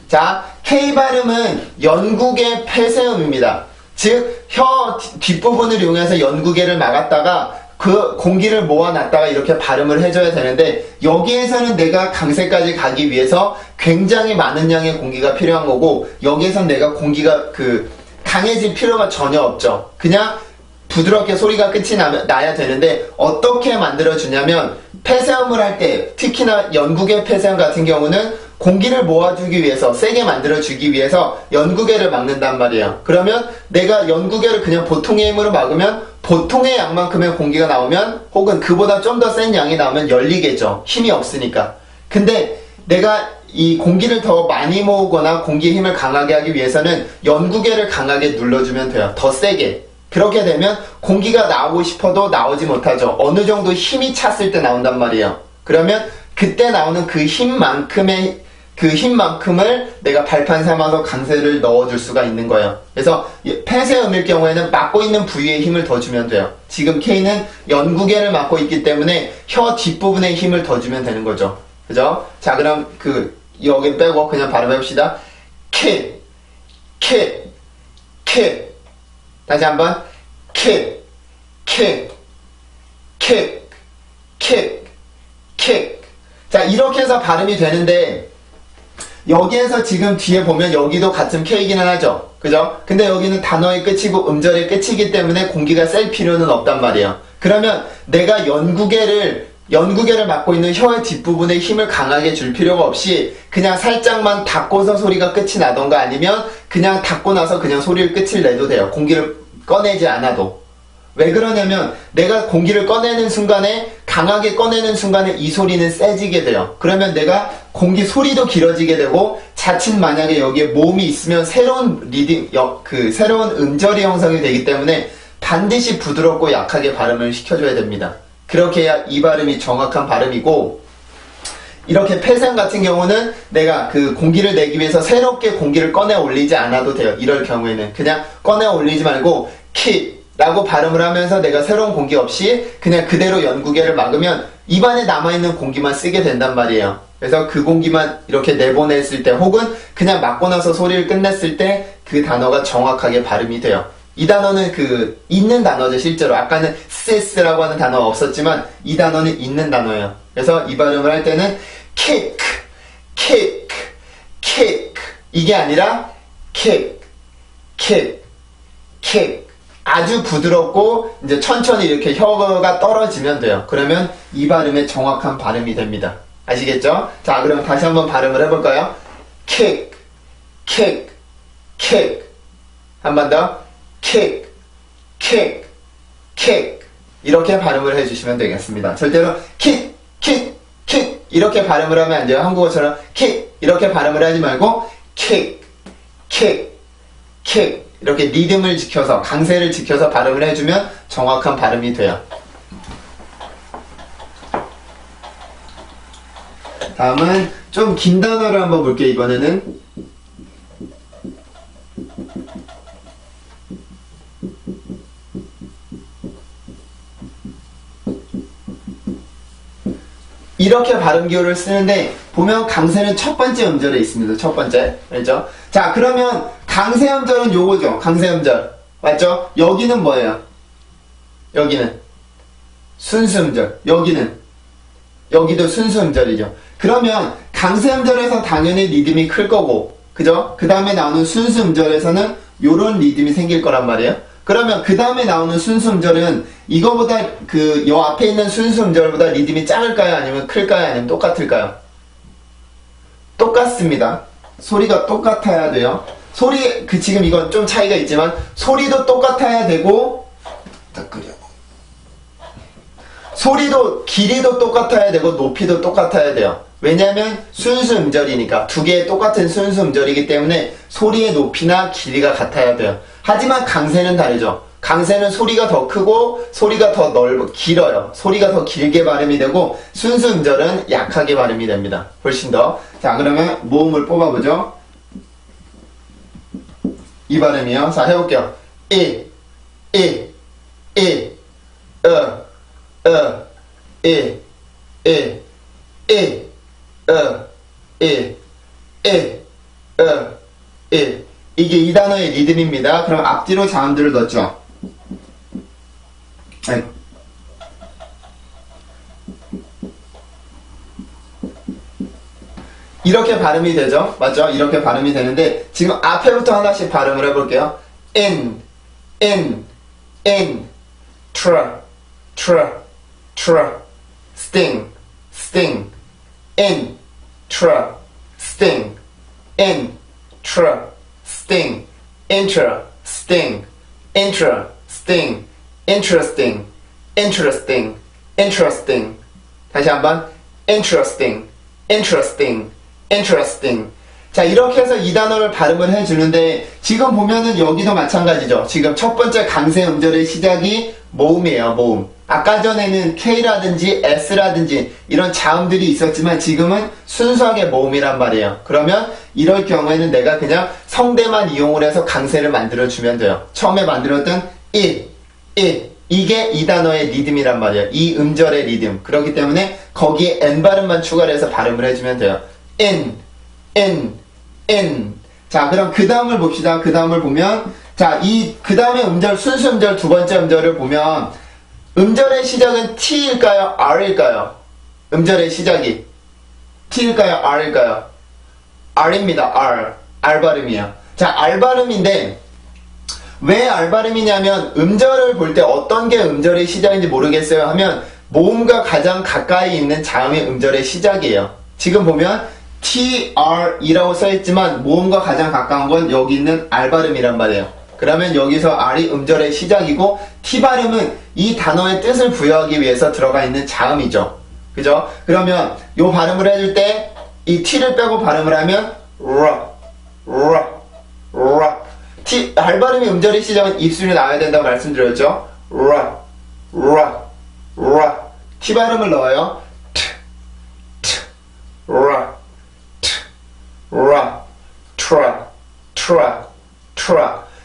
S1: 자, K 발음은 연국의 폐쇄음입니다. 즉, 혀 뒷부분을 이용해서 연구개를 막았다가 그 공기를 모아놨다가 이렇게 발음을 해줘야 되는데 여기에서는 내가 강세까지 가기 위해서 굉장히 많은 양의 공기가 필요한 거고 여기에선 내가 공기가 강해질 필요가 전혀 없죠. 그냥 부드럽게 소리가 끝이 나야 되는데 어떻게 만들어주냐면 폐쇄음을 할 때 특히나 연구개 폐쇄음 같은 경우는 공기를 모아주기 위해서 세게 만들어주기 위해서 연구개를 막는단 말이에요. 그러면 내가 연구개를 그냥 보통의 힘으로 막으면 보통의 양만큼의 공기가 나오면 혹은 그보다 좀 더 센 양이 나오면 열리겠죠. 힘이 없으니까. 근데 내가 이 공기를 더 많이 모으거나 공기의 힘을 강하게 하기 위해서는 연구개를 강하게 눌러주면 돼요. 더 세게. 그렇게 되면 공기가 나오고 싶어도 나오지 못하죠. 어느 정도 힘이 찼을 때 나온단 말이에요. 그러면 그때 나오는 그 힘만큼의 그 힘만큼을 내가 발판 삼아서 강세를 넣어줄 수가 있는 거예요. 그래서 폐쇄음일 경우에는 막고 있는 부위에 힘을 더 주면 돼요. 지금 K는 연구개를 막고 있기 때문에 혀 뒷부분에 힘을 더 주면 되는 거죠. 그죠? 자, 그럼 여기 빼고 그냥 발음해봅시다. K, K, K. 다시 한번 K, K, K, K, K. 자, 이렇게 해서 발음이 되는데 여기에서 지금 뒤에 보면 여기도 같은 K이기는 하죠. 그죠? 근데 여기는 단어의 끝이고 음절의 끝이기 때문에 공기가 셀 필요는 없단 말이에요. 그러면 내가 연구개를 맡고 있는 혀의 뒷부분에 힘을 강하게 줄 필요가 없이 그냥 살짝만 닫고서 소리가 끝이 나던가 아니면 그냥 닫고 나서 그냥 소리를 끝을 내도 돼요. 공기를 꺼내지 않아도. 왜 그러냐면 내가 공기를 꺼내는 순간에 강하게 꺼내는 순간에 이 소리는 세지게 돼요. 그러면 내가 공기 소리도 길어지게 되고 자칫 만약에 여기에 모음이 있으면 새로운 새로운 음절이 형성이 되기 때문에 반드시 부드럽고 약하게 발음을 시켜줘야 됩니다. 그렇게 해야 이 발음이 정확한 발음이고, 이렇게 폐쇄음 같은 경우는 내가 공기를 내기 위해서 새롭게 공기를 꺼내 올리지 않아도 돼요. 이럴 경우에는 그냥 꺼내 올리지 말고 키 라고 발음을 하면서 내가 새로운 공기 없이 그냥 그대로 연구개를 막으면 입안에 남아있는 공기만 쓰게 된단 말이에요. 그래서 그 공기만 이렇게 내보냈을 때 혹은 그냥 막고 나서 소리를 끝냈을 때 그 단어가 정확하게 발음이 돼요. 이 단어는 있는 단어죠. 실제로 아까는 스라고 하는 단어가 없었지만 이 단어는 있는 단어예요. 그래서 이 발음을 할 때는 kick, kick, kick 이게 아니라 kick, kick, kick 아주 부드럽고 이제 천천히 이렇게 혀가 떨어지면 돼요. 그러면 이 발음의 정확한 발음이 됩니다. 아시겠죠? 자, 그럼 다시 한번 발음을 해볼까요? kick, kick, kick. 한 번 더. kick, kick, kick. 이렇게 발음을 해주시면 되겠습니다. 절대로 kick, kick, kick 이렇게 발음을 하면 안 돼요. 한국어처럼 kick 이렇게 발음을 하지 말고 kick, kick, kick 이렇게 리듬을 지켜서 강세를 지켜서 발음을 해주면 정확한 발음이 돼요. 다음은 좀 긴 단어를 한번 볼게요. 이번에는 이렇게 발음 기호를 쓰는데 보면 강세는 첫 번째 음절에 있습니다. 첫 번째. 알죠? 자, 그러면 강세 음절은 요거죠. 강세 음절. 맞죠? 여기는 뭐예요? 여기는 순수 음절. 여기도 순수 음절이죠. 그러면 강세 음절에서 당연히 리듬이 클 거고, 그죠? 그 다음에 나오는 순수 음절에서는 요런 리듬이 생길 거란 말이에요. 그러면 그 다음에 나오는 순수 음절은 이거보다 요 앞에 있는 순수 음절보다 리듬이 작을까요? 아니면 클까요? 아니면 똑같을까요? 똑같습니다. 소리가 똑같아야 돼요. 지금 이건 좀 차이가 있지만 소리도 똑같아야 되고 소리도 길이도 똑같아야 되고 높이도 똑같아야 돼요. 왜냐하면 순수 음절이니까 두 개의 똑같은 순수 음절이기 때문에 소리의 높이나 길이가 같아야 돼요. 하지만 강세는 다르죠. 강세는 소리가 더 크고 소리가 더 길어요. 소리가 더 길게 발음이 되고 순수 음절은 약하게 발음이 됩니다. 훨씬 더. 자, 그러면 모음을 뽑아보죠. 이 발음이요. 자, 해볼게요. 이, 이게 이 단어의 리듬입니다. 그럼 앞뒤로 자음들을 넣죠. 이렇게 발음이 되죠. 맞죠? 이렇게 발음이 되는데 지금 앞에부터 하나씩 발음을 해볼게요. in, tra, sting, in, tra, sting, in, tra, sting, intra, sting, intra, sting, interesting, interesting. 다시 한번 interesting. 자, 이렇게 해서 이 단어를 발음을 해주는데 지금 보면은 여기도 마찬가지죠. 지금 첫 번째 강세 음절의 시작이 모음이에요. 모음. 아까 전에는 K라든지 S라든지 이런 자음들이 있었지만 지금은 순수하게 모음이란 말이에요. 그러면 이럴 경우에는 내가 그냥 성대만 이용을 해서 강세를 만들어주면 돼요. 처음에 만들었던 it, 이게 이 단어의 리듬이란 말이에요. 이 음절의 리듬. 그렇기 때문에 거기에 N 발음만 추가를 해서 발음을 해주면 돼요. in. 자, 그럼 그 다음을 봅시다. 그 다음을 보면, 자, 그 다음에 음절, 순수 음절 두 번째 음절을 보면, 음절의 시작은 T일까요? R일까요? 음절의 시작이 T일까요? R일까요? R입니다. R 발음이에요. 자, R 발음인데, 왜 R 발음이냐면, 음절을 볼 때 어떤 게 음절의 시작인지 모르겠어요 하면, 모음과 가장 가까이 있는 자음이 음절의 시작이에요. 지금 보면, TR이라고 써있지만, 모음과 가장 가까운 건 여기 있는 R 발음이란 말이에요. 그러면 여기서 R이 음절의 시작이고, T 발음은 이 단어의 뜻을 부여하기 위해서 들어가 있는 자음이죠. 그죠? 그러면, 요 발음을 해줄 때, 이 T를 빼고 발음을 하면, R 발음이 음절의 시작은 입술이 나와야 된다고 말씀드렸죠? T 발음을 넣어요.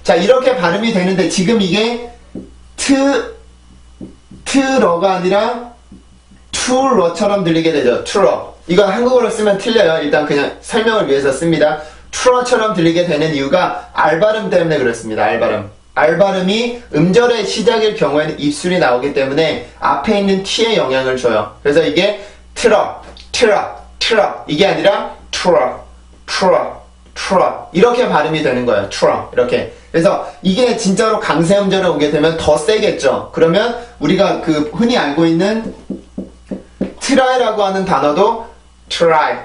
S1: 자, 이렇게 발음이 되는데 지금 이게 트러가 아니라 투러처럼 들리게 되죠. 투러. 이건 한국어로 쓰면 틀려요. 일단 그냥 설명을 위해서 씁니다. 투러처럼 들리게 되는 이유가 R 발음 때문에 그렇습니다. R 발음. R 발음이 음절의 시작일 경우에는 입술이 나오기 때문에 앞에 있는 T에 영향을 줘요. 그래서 이게 트러 이게 아니라 투러 이렇게 발음이 되는 거예요. 투러 이렇게. 그래서 이게 진짜로 강세 음절에 오게 되면 더 세겠죠. 그러면 우리가 그 흔히 알고 있는 try라고 하는 단어도 try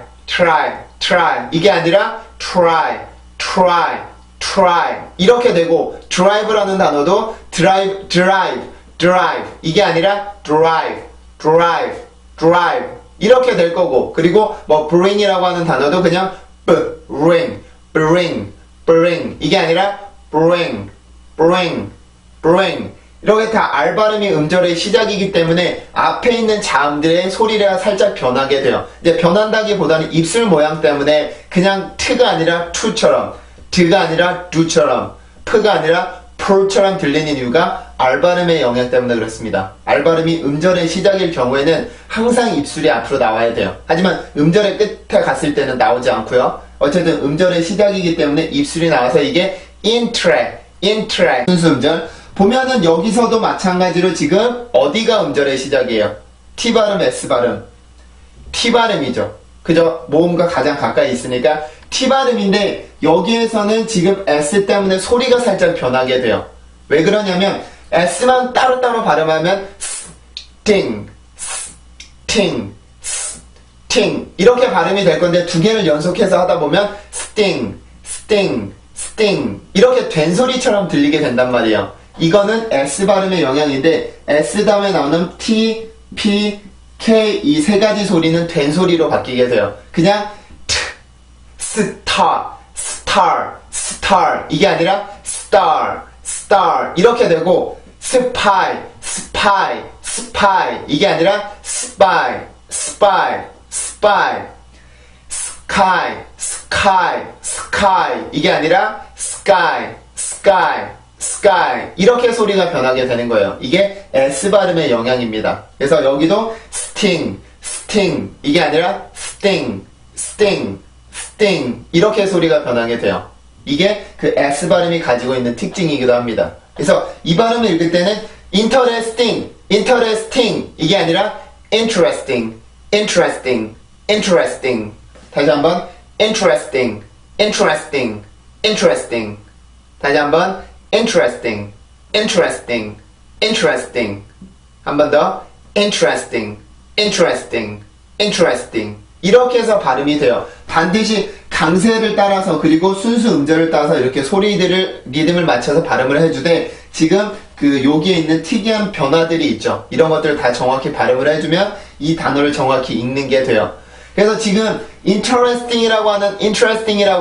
S1: 이게 아니라 try 이렇게 되고 drive라는 단어도 drive 이게 아니라 drive 이렇게 될 거고, 그리고 뭐 bring이라고 하는 단어도 그냥 bring 이게 아니라 bring 이렇게 다 R 발음이 음절의 시작이기 때문에 앞에 있는 자음들의 소리가 살짝 변하게 돼요. 이제 변한다기보다는 입술 모양 때문에 그냥 트가 아니라 투처럼, 드가 아니라 두처럼, 프가 아니라 풀처럼 들리는 이유가 R 발음의 영향 때문에 그렇습니다. R 발음이 음절의 시작일 경우에는 항상 입술이 앞으로 나와야 돼요. 하지만 음절의 끝에 갔을 때는 나오지 않고요. 어쨌든 음절의 시작이기 때문에 입술이 나와서 이게 interact 순수 음절. 보면은 여기서도 마찬가지로 지금 어디가 음절의 시작이에요? T 발음, S 발음. T 발음이죠. 그죠? 모음과 가장 가까이 있으니까 T 발음인데 여기에서는 지금 S 때문에 소리가 살짝 변하게 돼요. 왜 그러냐면 S만 따로따로 발음하면 sting 이렇게 발음이 될 건데 두 개를 연속해서 하다 보면 sting 이렇게 된 소리처럼 들리게 된단 말이에요. 이거는 S 발음의 영향인데 S 다음에 나오는 T, P, K 이 세 가지 소리는 된 소리로 바뀌게 돼요. 그냥 star 이게 아니라 star 이렇게 되고 spy 이게 아니라 spy sky 이게 아니라 sky 이렇게 소리가 변하게 되는 거예요. 이게 S 발음의 영향입니다. 그래서 여기도 sting 이게 아니라 sting 이렇게 소리가 변하게 돼요. 이게 그 S 발음이 가지고 있는 특징이기도 합니다. 그래서 이 발음을 읽을 때는 interesting 이게 아니라 interesting 다시 한번 interesting 다시 한번 interesting 한 번 더 interesting 이렇게 해서 발음이 돼요. 반드시 강세를 따라서 그리고 순수 음절을 따라서 이렇게 소리들을 리듬을 맞춰서 발음을 해주되 지금 그 여기에 있는 특이한 변화들이 있죠. 이런 것들을 다 정확히 발음을 해주면 이 단어를 정확히 읽는 게 돼요. 그래서 지금 interesting이라고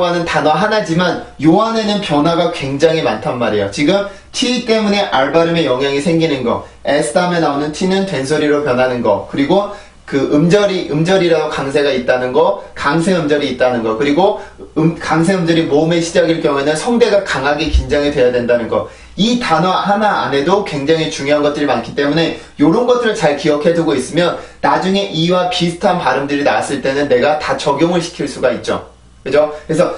S1: 하는 단어 하나지만 요 안에는 변화가 굉장히 많단 말이에요. 지금 T 때문에 R 발음에 영향이 생기는 거, S 다음에 나오는 T는 된소리로 변하는 거, 그리고 그 음절이라도 강세가 있다는 거, 강세 음절이 있다는 거, 그리고 강세 음절이 모음의 시작일 경우에는 성대가 강하게 긴장이 돼야 된다는 거. 이 단어 하나 안에도 굉장히 중요한 것들이 많기 때문에 이런 것들을 잘 기억해 두고 있으면 나중에 이와 비슷한 발음들이 나왔을 때는 내가 다 적용을 시킬 수가 있죠. 그죠? 그래서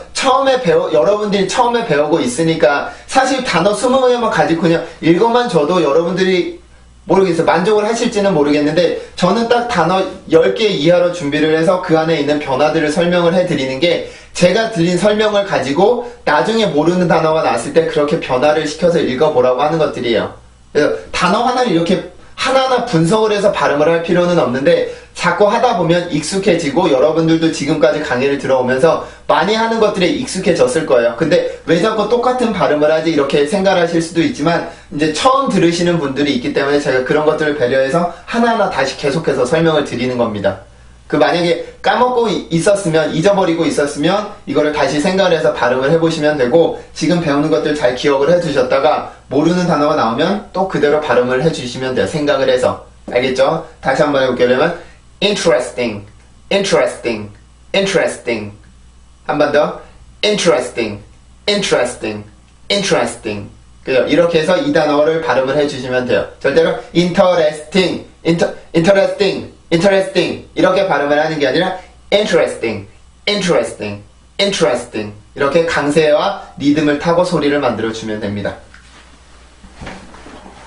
S1: 여러분들이 처음에 배우고 있으니까 사실 단어 20개만 가지고 그냥 읽어만 줘도 여러분들이 모르겠어요. 만족을 하실지는 모르겠는데 저는 딱 단어 10개 이하로 준비를 해서 그 안에 있는 변화들을 설명을 해드리는 게 제가 드린 설명을 가지고 나중에 모르는 단어가 나왔을 때 그렇게 변화를 시켜서 읽어보라고 하는 것들이에요. 그래서 단어 하나를 이렇게 하나하나 분석을 해서 발음을 할 필요는 없는데 자꾸 하다 보면 익숙해지고 여러분들도 지금까지 강의를 들어오면서 많이 하는 것들에 익숙해졌을 거예요. 근데 왜 자꾸 똑같은 발음을 하지 이렇게 생각하실 수도 있지만 이제 처음 들으시는 분들이 있기 때문에 제가 그런 것들을 배려해서 하나하나 다시 계속해서 설명을 드리는 겁니다. 만약에 까먹고 있었으면, 잊어버리고 있었으면 이거를 다시 생각을 해서 발음을 해보시면 되고 지금 배우는 것들 잘 기억을 해두셨다가 모르는 단어가 나오면 또 그대로 발음을 해주시면 돼요. 생각을 해서. 알겠죠? 다시 한번 해볼게요. 그러면 interesting, interesting, interesting. 한 번 더 interesting, interesting, interesting. 그죠? 이렇게 해서 이 단어를 발음을 해주시면 돼요. 절대로 interesting, interesting, interesting 이렇게 발음을 하는 게 아니라 interesting, interesting, interesting 이렇게 강세와 리듬을 타고 소리를 만들어주면 됩니다.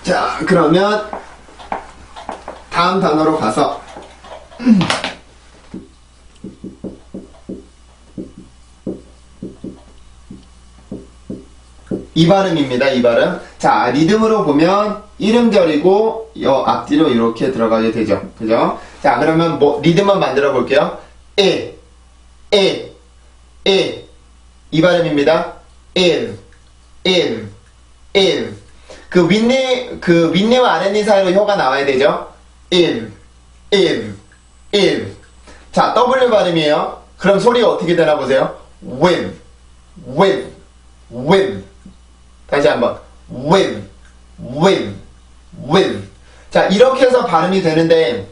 S1: 자, 그러면 다음 단어로 가서 이 발음입니다. 이 발음. 자, 리듬으로 보면 1음절이고 요 앞뒤로 이렇게 들어가게 되죠. 그죠? 자, 그러면 리듬만 만들어 볼게요. 이 발음입니다. 그 윗니와 아랫니 사이로 혀가 나와야 되죠. 자, W 발음이에요. 그럼 소리가 어떻게 되나 보세요. with. 다시 한번 with. 자, 이렇게 해서 발음이 되는데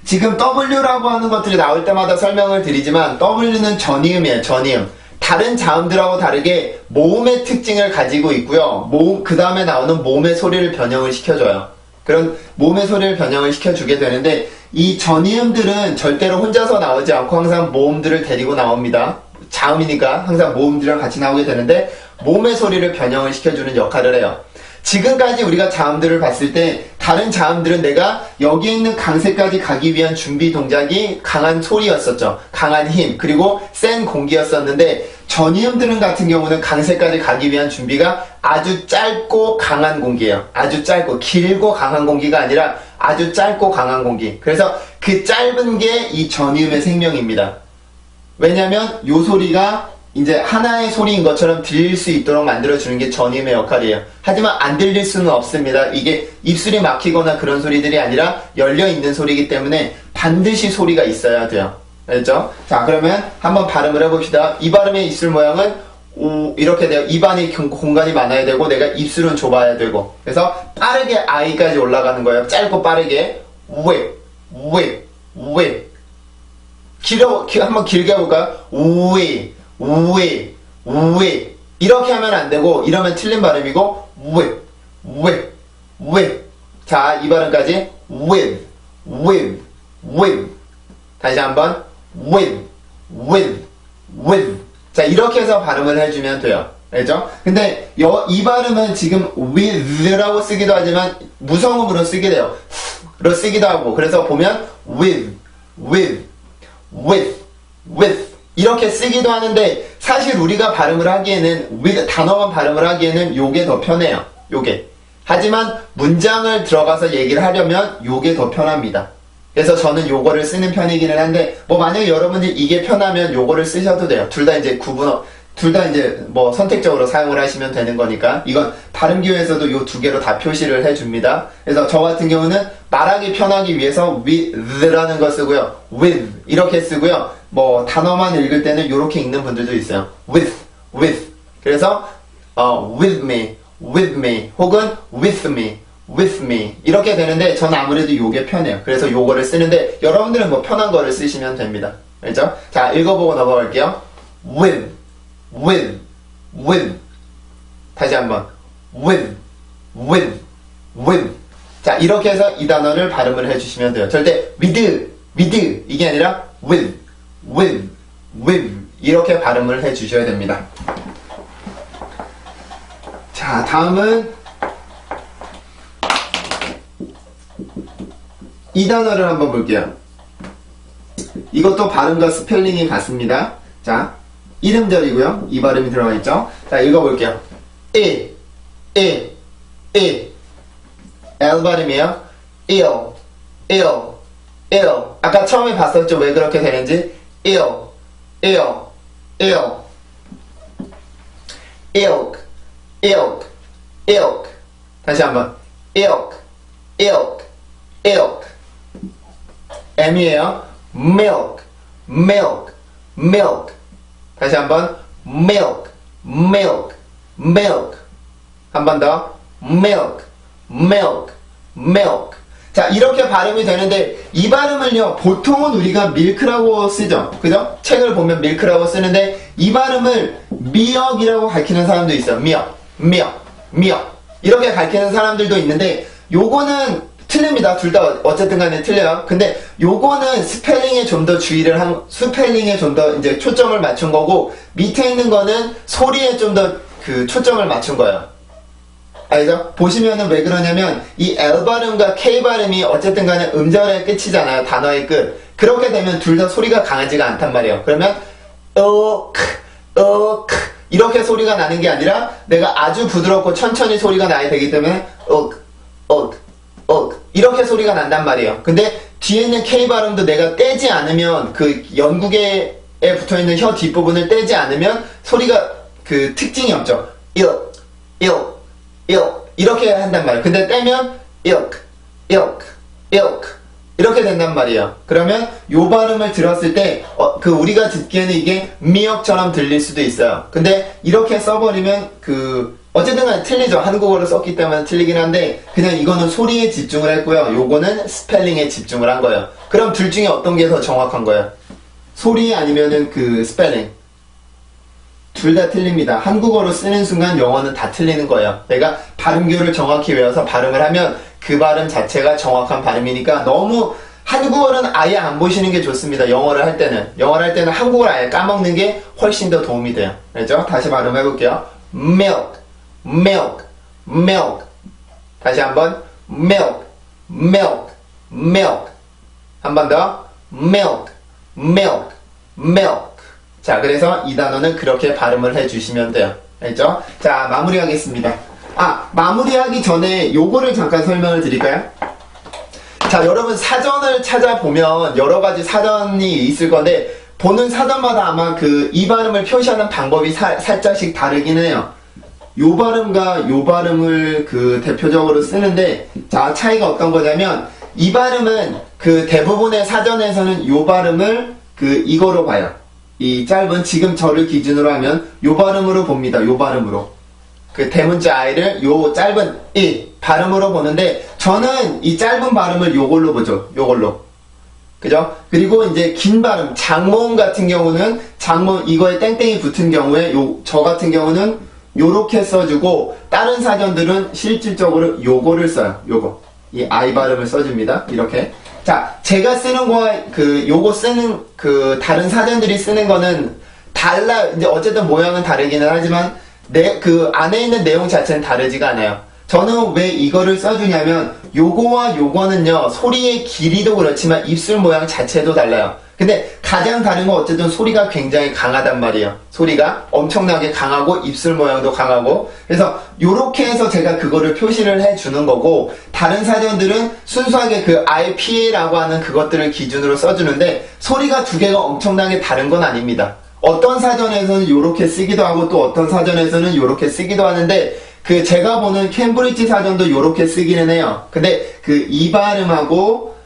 S1: 지금 W라고 하는 것들이 나올 때마다 설명을 드리지만 W는 전이음이에요. 전이음. 다른 자음들하고 다르게 모음의 특징을 가지고 있고요. 그 다음에 나오는 모음의 소리를 변형을 시켜줘요. 그런 모음의 소리를 변형을 시켜주게 되는데 이 전이음들은 절대로 혼자서 나오지 않고 항상 모음들을 데리고 나옵니다. 자음이니까 항상 모음들이랑 같이 나오게 되는데 모음의 소리를 변형을 시켜주는 역할을 해요. 지금까지 우리가 자음들을 봤을 때 다른 자음들은 내가 여기에 있는 강세까지 가기 위한 준비 동작이 강한 소리였었죠. 강한 힘, 그리고 센 공기였었는데 전이음들은 같은 경우는 강세까지 가기 위한 준비가 아주 짧고 강한 공기예요. 아주 짧고, 길고 강한 공기가 아니라 아주 짧고 강한 공기. 그래서 그 짧은 게 이 전이음의 생명입니다. 왜냐면 요 소리가 이제 하나의 소리인 것처럼 들릴 수 있도록 만들어주는 게 전이음의 역할이에요. 하지만 안 들릴 수는 없습니다. 이게 입술이 막히거나 그런 소리들이 아니라 열려있는 소리이기 때문에 반드시 소리가 있어야 돼요. 알죠? 자, 그러면 한번 발음을 해봅시다. 이 발음의 입술 모양은 이렇게 돼요. 입안이 공간이 많아야 되고 내가 입술은 좁아야 되고 그래서 빠르게 I까지 올라가는 거예요. 짧고 빠르게 whip 한번 길게 해볼까요? whip 이렇게 하면 안 되고 이러면 틀린 발음이고 whip 자, 이 발음까지 whip 다시 한번 whip 자, 이렇게 해서 발음을 해주면 돼요. 알죠? 근데 이 발음은 지금 with라고 쓰기도 하지만 무성음으로 쓰게 돼요. 로 쓰기도 하고 그래서 보면 with 이렇게 쓰기도 하는데 사실 우리가 발음을 하기에는 with 단어만 발음을 하기에는 요게 더 편해요. 요게. 하지만 문장을 들어가서 얘기를 하려면 요게 더 편합니다. 그래서 저는 요거를 쓰는 편이기는 한데 만약에 여러분들 이게 편하면 요거를 쓰셔도 돼요. 둘 다 이제 둘 다 이제 뭐 선택적으로 사용을 하시면 되는 거니까 이건 발음 기호에서도 이 두 개로 다 표시를 해줍니다. 그래서 저 같은 경우는 말하기 편하기 위해서 with라는 거 쓰고요. with 이렇게 쓰고요. 뭐 단어만 읽을 때는 이렇게 읽는 분들도 있어요. with 그래서 with me 혹은 with me 이렇게 되는데 저는 아무래도 요게 편해요. 그래서 요거를 쓰는데 여러분들은 뭐 편한 거를 쓰시면 됩니다. 알죠? 자, 읽어보고 넘어갈게요. with 다시 한번 with 자, 이렇게 해서 이 단어를 발음을 해주시면 돼요. 절대 with 이게 아니라 with 이렇게 발음을 해주셔야 됩니다. 자, 다음은 이 단어를 한번 볼게요. 이것도 발음과 스펠링이 같습니다. 자, 이름절이고요. 이 발음이 들어가 있죠. 자, 읽어볼게요. L 발음이에요. L 아까 처음에 봤었죠? 왜 그렇게 되는지. ilk 다시 한번 ilk M이에요. milk 다시 한번 milk 한 번 더 milk 자, 이렇게 발음이 되는데 이 발음을요 보통은 우리가 밀크라고 쓰죠. 그죠? 책을 보면 밀크라고 쓰는데 이 발음을 미역이라고 가르치는 사람도 있어요. 미역 이렇게 가르치는 사람들도 있는데 요거는 틀립니다. 둘 다 어쨌든 간에 틀려요. 근데 요거는 스펠링에 좀 더 스펠링에 좀 더 이제 초점을 맞춘 거고 밑에 있는 거는 소리에 좀 더 그 초점을 맞춘 거예요. 알죠? 보시면은 왜 그러냐면 이 L 발음과 K 발음이 어쨌든 간에 음절의 끝이잖아요. 단어의 끝. 그렇게 되면 둘 다 소리가 강하지가 않단 말이에요. 그러면 이렇게 소리가 나는 게 아니라 내가 아주 부드럽고 천천히 소리가 나야 되기 때문에 이렇게 소리가 난단 말이에요. 근데 뒤에 있는 K 발음도 내가 떼지 않으면 그 연구개에 붙어있는 혀 뒷부분을 떼지 않으면 소리가 그 특징이 없죠. 이렇게 한단 말이에요. 근데 떼면 이렇게 된단 말이에요. 그러면 요 발음을 들었을 때 그 우리가 듣기에는 이게 미역처럼 들릴 수도 있어요. 근데 이렇게 써버리면 그 어쨌든 간에 틀리죠. 한국어로 썼기 때문에 틀리긴 한데 그냥 이거는 소리에 집중을 했고요. 요거는 스펠링에 집중을 한 거예요. 그럼 둘 중에 어떤 게 더 정확한 거예요? 소리 아니면은 그 스펠링? 둘 다 틀립니다. 한국어로 쓰는 순간 영어는 다 틀리는 거예요. 내가 발음교를 정확히 외워서 발음을 하면 그 발음 자체가 정확한 발음이니까 너무 한국어는 아예 안 보시는 게 좋습니다. 영어를 할 때는 한국어를 아예 까먹는 게 훨씬 더 도움이 돼요. 알죠? 다시 발음해 볼게요. milk 다시 한번 milk 한 번 더 milk 자, 그래서 이 단어는 그렇게 발음을 해주시면 돼요. 알죠? 자, 마무리하겠습니다. 마무리하기 전에 요거를 잠깐 설명을 드릴까요? 자, 여러분 사전을 찾아보면 여러 가지 사전이 있을 건데 보는 사전마다 아마 그 이 발음을 표시하는 방법이 살짝씩 다르긴 해요. 요 발음과 요 발음을 그 대표적으로 쓰는데 자, 차이가 어떤 거냐면 이 발음은 그 대부분의 사전에서는 요 발음을 그 이거로 봐요. 이 짧은 지금 저를 기준으로 하면 요 발음으로 봅니다. 요 발음으로. 그 대문자 I를 요 짧은 이 발음으로 보는데 저는 이 짧은 발음을 요걸로 보죠. 요걸로. 그죠? 그리고 이제 긴 발음, 장모음 같은 경우는 장모음 이거에 땡땡이 붙은 경우에 저 같은 경우는 요렇게 써주고 다른 사전들은 실질적으로 요거를 써요. 요거. 이 I 발음을 써줍니다. 이렇게. 자, 제가 쓰는 거와 요거 쓰는 다른 사전들이 쓰는 거는 달라요. 이제 어쨌든 모양은 다르기는 하지만 그 안에 있는 내용 자체는 다르지가 않아요. 저는 왜 이거를 써주냐면 요거와 요거는요 소리의 길이도 그렇지만 입술 모양 자체도 달라요. 근데 가장 다른 건 어쨌든 소리가 굉장히 강하단 말이에요. 소리가 엄청나게 강하고 입술 모양도 강하고 그래서 요렇게 해서 제가 그거를 표시를 해주는 거고 다른 사전들은 순수하게 그 IPA라고 하는 그것들을 기준으로 써주는데 소리가 두 개가 엄청나게 다른 건 아닙니다. 어떤 사전에서는 이렇게 쓰기도 하고 또 어떤 사전에서는 이렇게 쓰기도 하는데 그 제가 보는 캠브리지 사전도 이렇게 쓰기는 해요. 근데 그 이 발음하고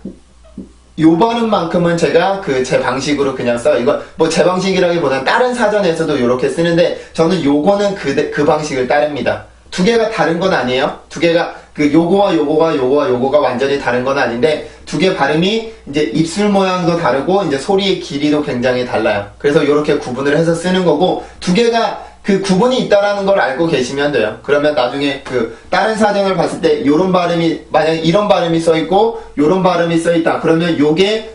S1: 요 발음만큼은 제가 그 제 방식으로 그냥 써요. 이거 뭐 제 방식이라기보다는 다른 사전에서도 이렇게 쓰는데 저는 요거는 그 방식을 따릅니다. 두 개가 다른 건 아니에요. 두 개가 그 요거가 완전히 다른 건 아닌데 두 개 발음이 이제 입술 모양도 다르고 이제 소리의 길이도 굉장히 달라요. 그래서 이렇게 구분을 해서 쓰는 거고 두 개가 그 구분이 있다라는 걸 알고 계시면 돼요. 그러면 나중에 그 다른 사전을 봤을 때 요런 발음이 만약에 이런 발음이 써 있고 요런 발음이 써 있다. 그러면 요게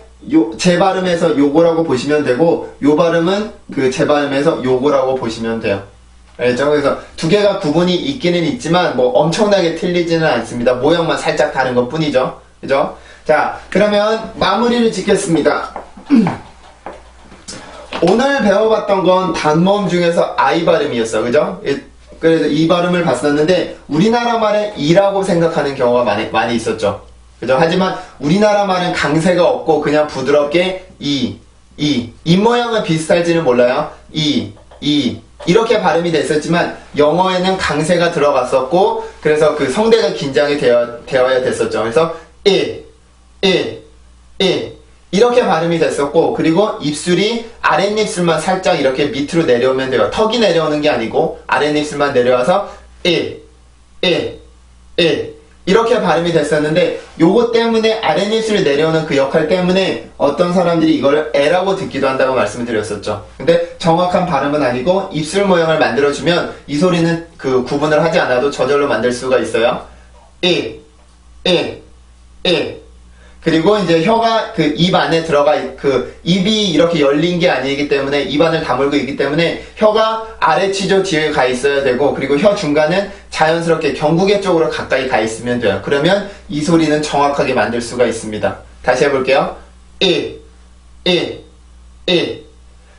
S1: 제 발음에서 요거라고 보시면 되고 요 발음은 그 제 발음에서 요거라고 보시면 돼요. 알죠? 그래서 두 개가 구분이 있기는 있지만 뭐 엄청나게 틀리지는 않습니다. 모양만 살짝 다른 것 뿐이죠. 그죠? 자, 그러면 마무리를 짓겠습니다. 오늘 배워봤던 건 단모음 중에서 I 발음이었어. 그죠? 그래서 이 발음을 봤었는데 우리나라 말에 이라고 생각하는 경우가 많이 있었죠. 그죠? 하지만 우리나라 말은 강세가 없고 그냥 부드럽게 입 모양은 비슷할지는 몰라요. 이렇게 발음이 됐었지만 영어에는 강세가 들어갔었고 그래서 그 성대가 긴장이 되어야 됐었죠. 그래서 이렇게 발음이 됐었고 그리고 입술이 아랫입술만 살짝 이렇게 밑으로 내려오면 돼요. 턱이 내려오는 게 아니고 아랫입술만 내려와서 이렇게 발음이 됐었는데 요거 때문에 아랫입술이 내려오는 그 역할 때문에 어떤 사람들이 이거를 에라고 듣기도 한다고 말씀을 드렸었죠. 근데 정확한 발음은 아니고 입술 모양을 만들어주면 이 소리는 그 구분을 하지 않아도 저절로 만들 수가 있어요. 그리고 이제 혀가 그 입 안에 그 입이 이렇게 열린 게 아니기 때문에 입 안을 다물고 있기 때문에 혀가 아래 치조 뒤에 가 있어야 되고 그리고 혀 중간은 자연스럽게 경구개 쪽으로 가까이 가 있으면 돼요. 그러면 이 소리는 정확하게 만들 수가 있습니다. 다시 해볼게요.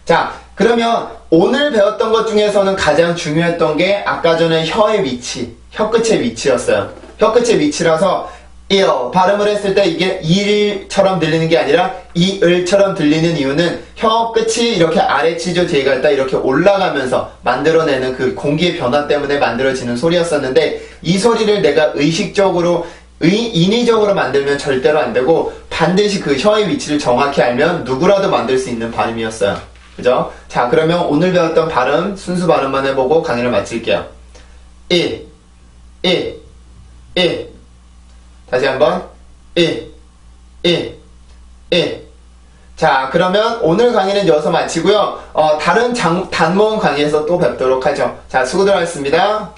S1: 자, 그러면 오늘 배웠던 것 중에서는 가장 중요했던 게 아까 전에 혀의 위치, 혀끝의 위치였어요. 혀끝의 위치라서 발음을 했을 때 이게 일처럼 들리는 게 아니라 이을처럼 들리는 이유는 혀 끝이 이렇게 아래 치조 뒤에 갈다 이렇게 올라가면서 만들어내는 그 공기의 변화 때문에 만들어지는 소리였었는데 이 소리를 내가 의식적으로 인위적으로 만들면 절대로 안 되고 반드시 그 혀의 위치를 정확히 알면 누구라도 만들 수 있는 발음이었어요. 그죠? 자, 그러면 오늘 배웠던 발음 순수 발음만 해보고 강의를 마칠게요. 다시 한번 자, 그러면 오늘 강의는 여기서 마치고요. 다른 단모음 강의에서 또 뵙도록 하죠. 자, 수고들 하셨습니다.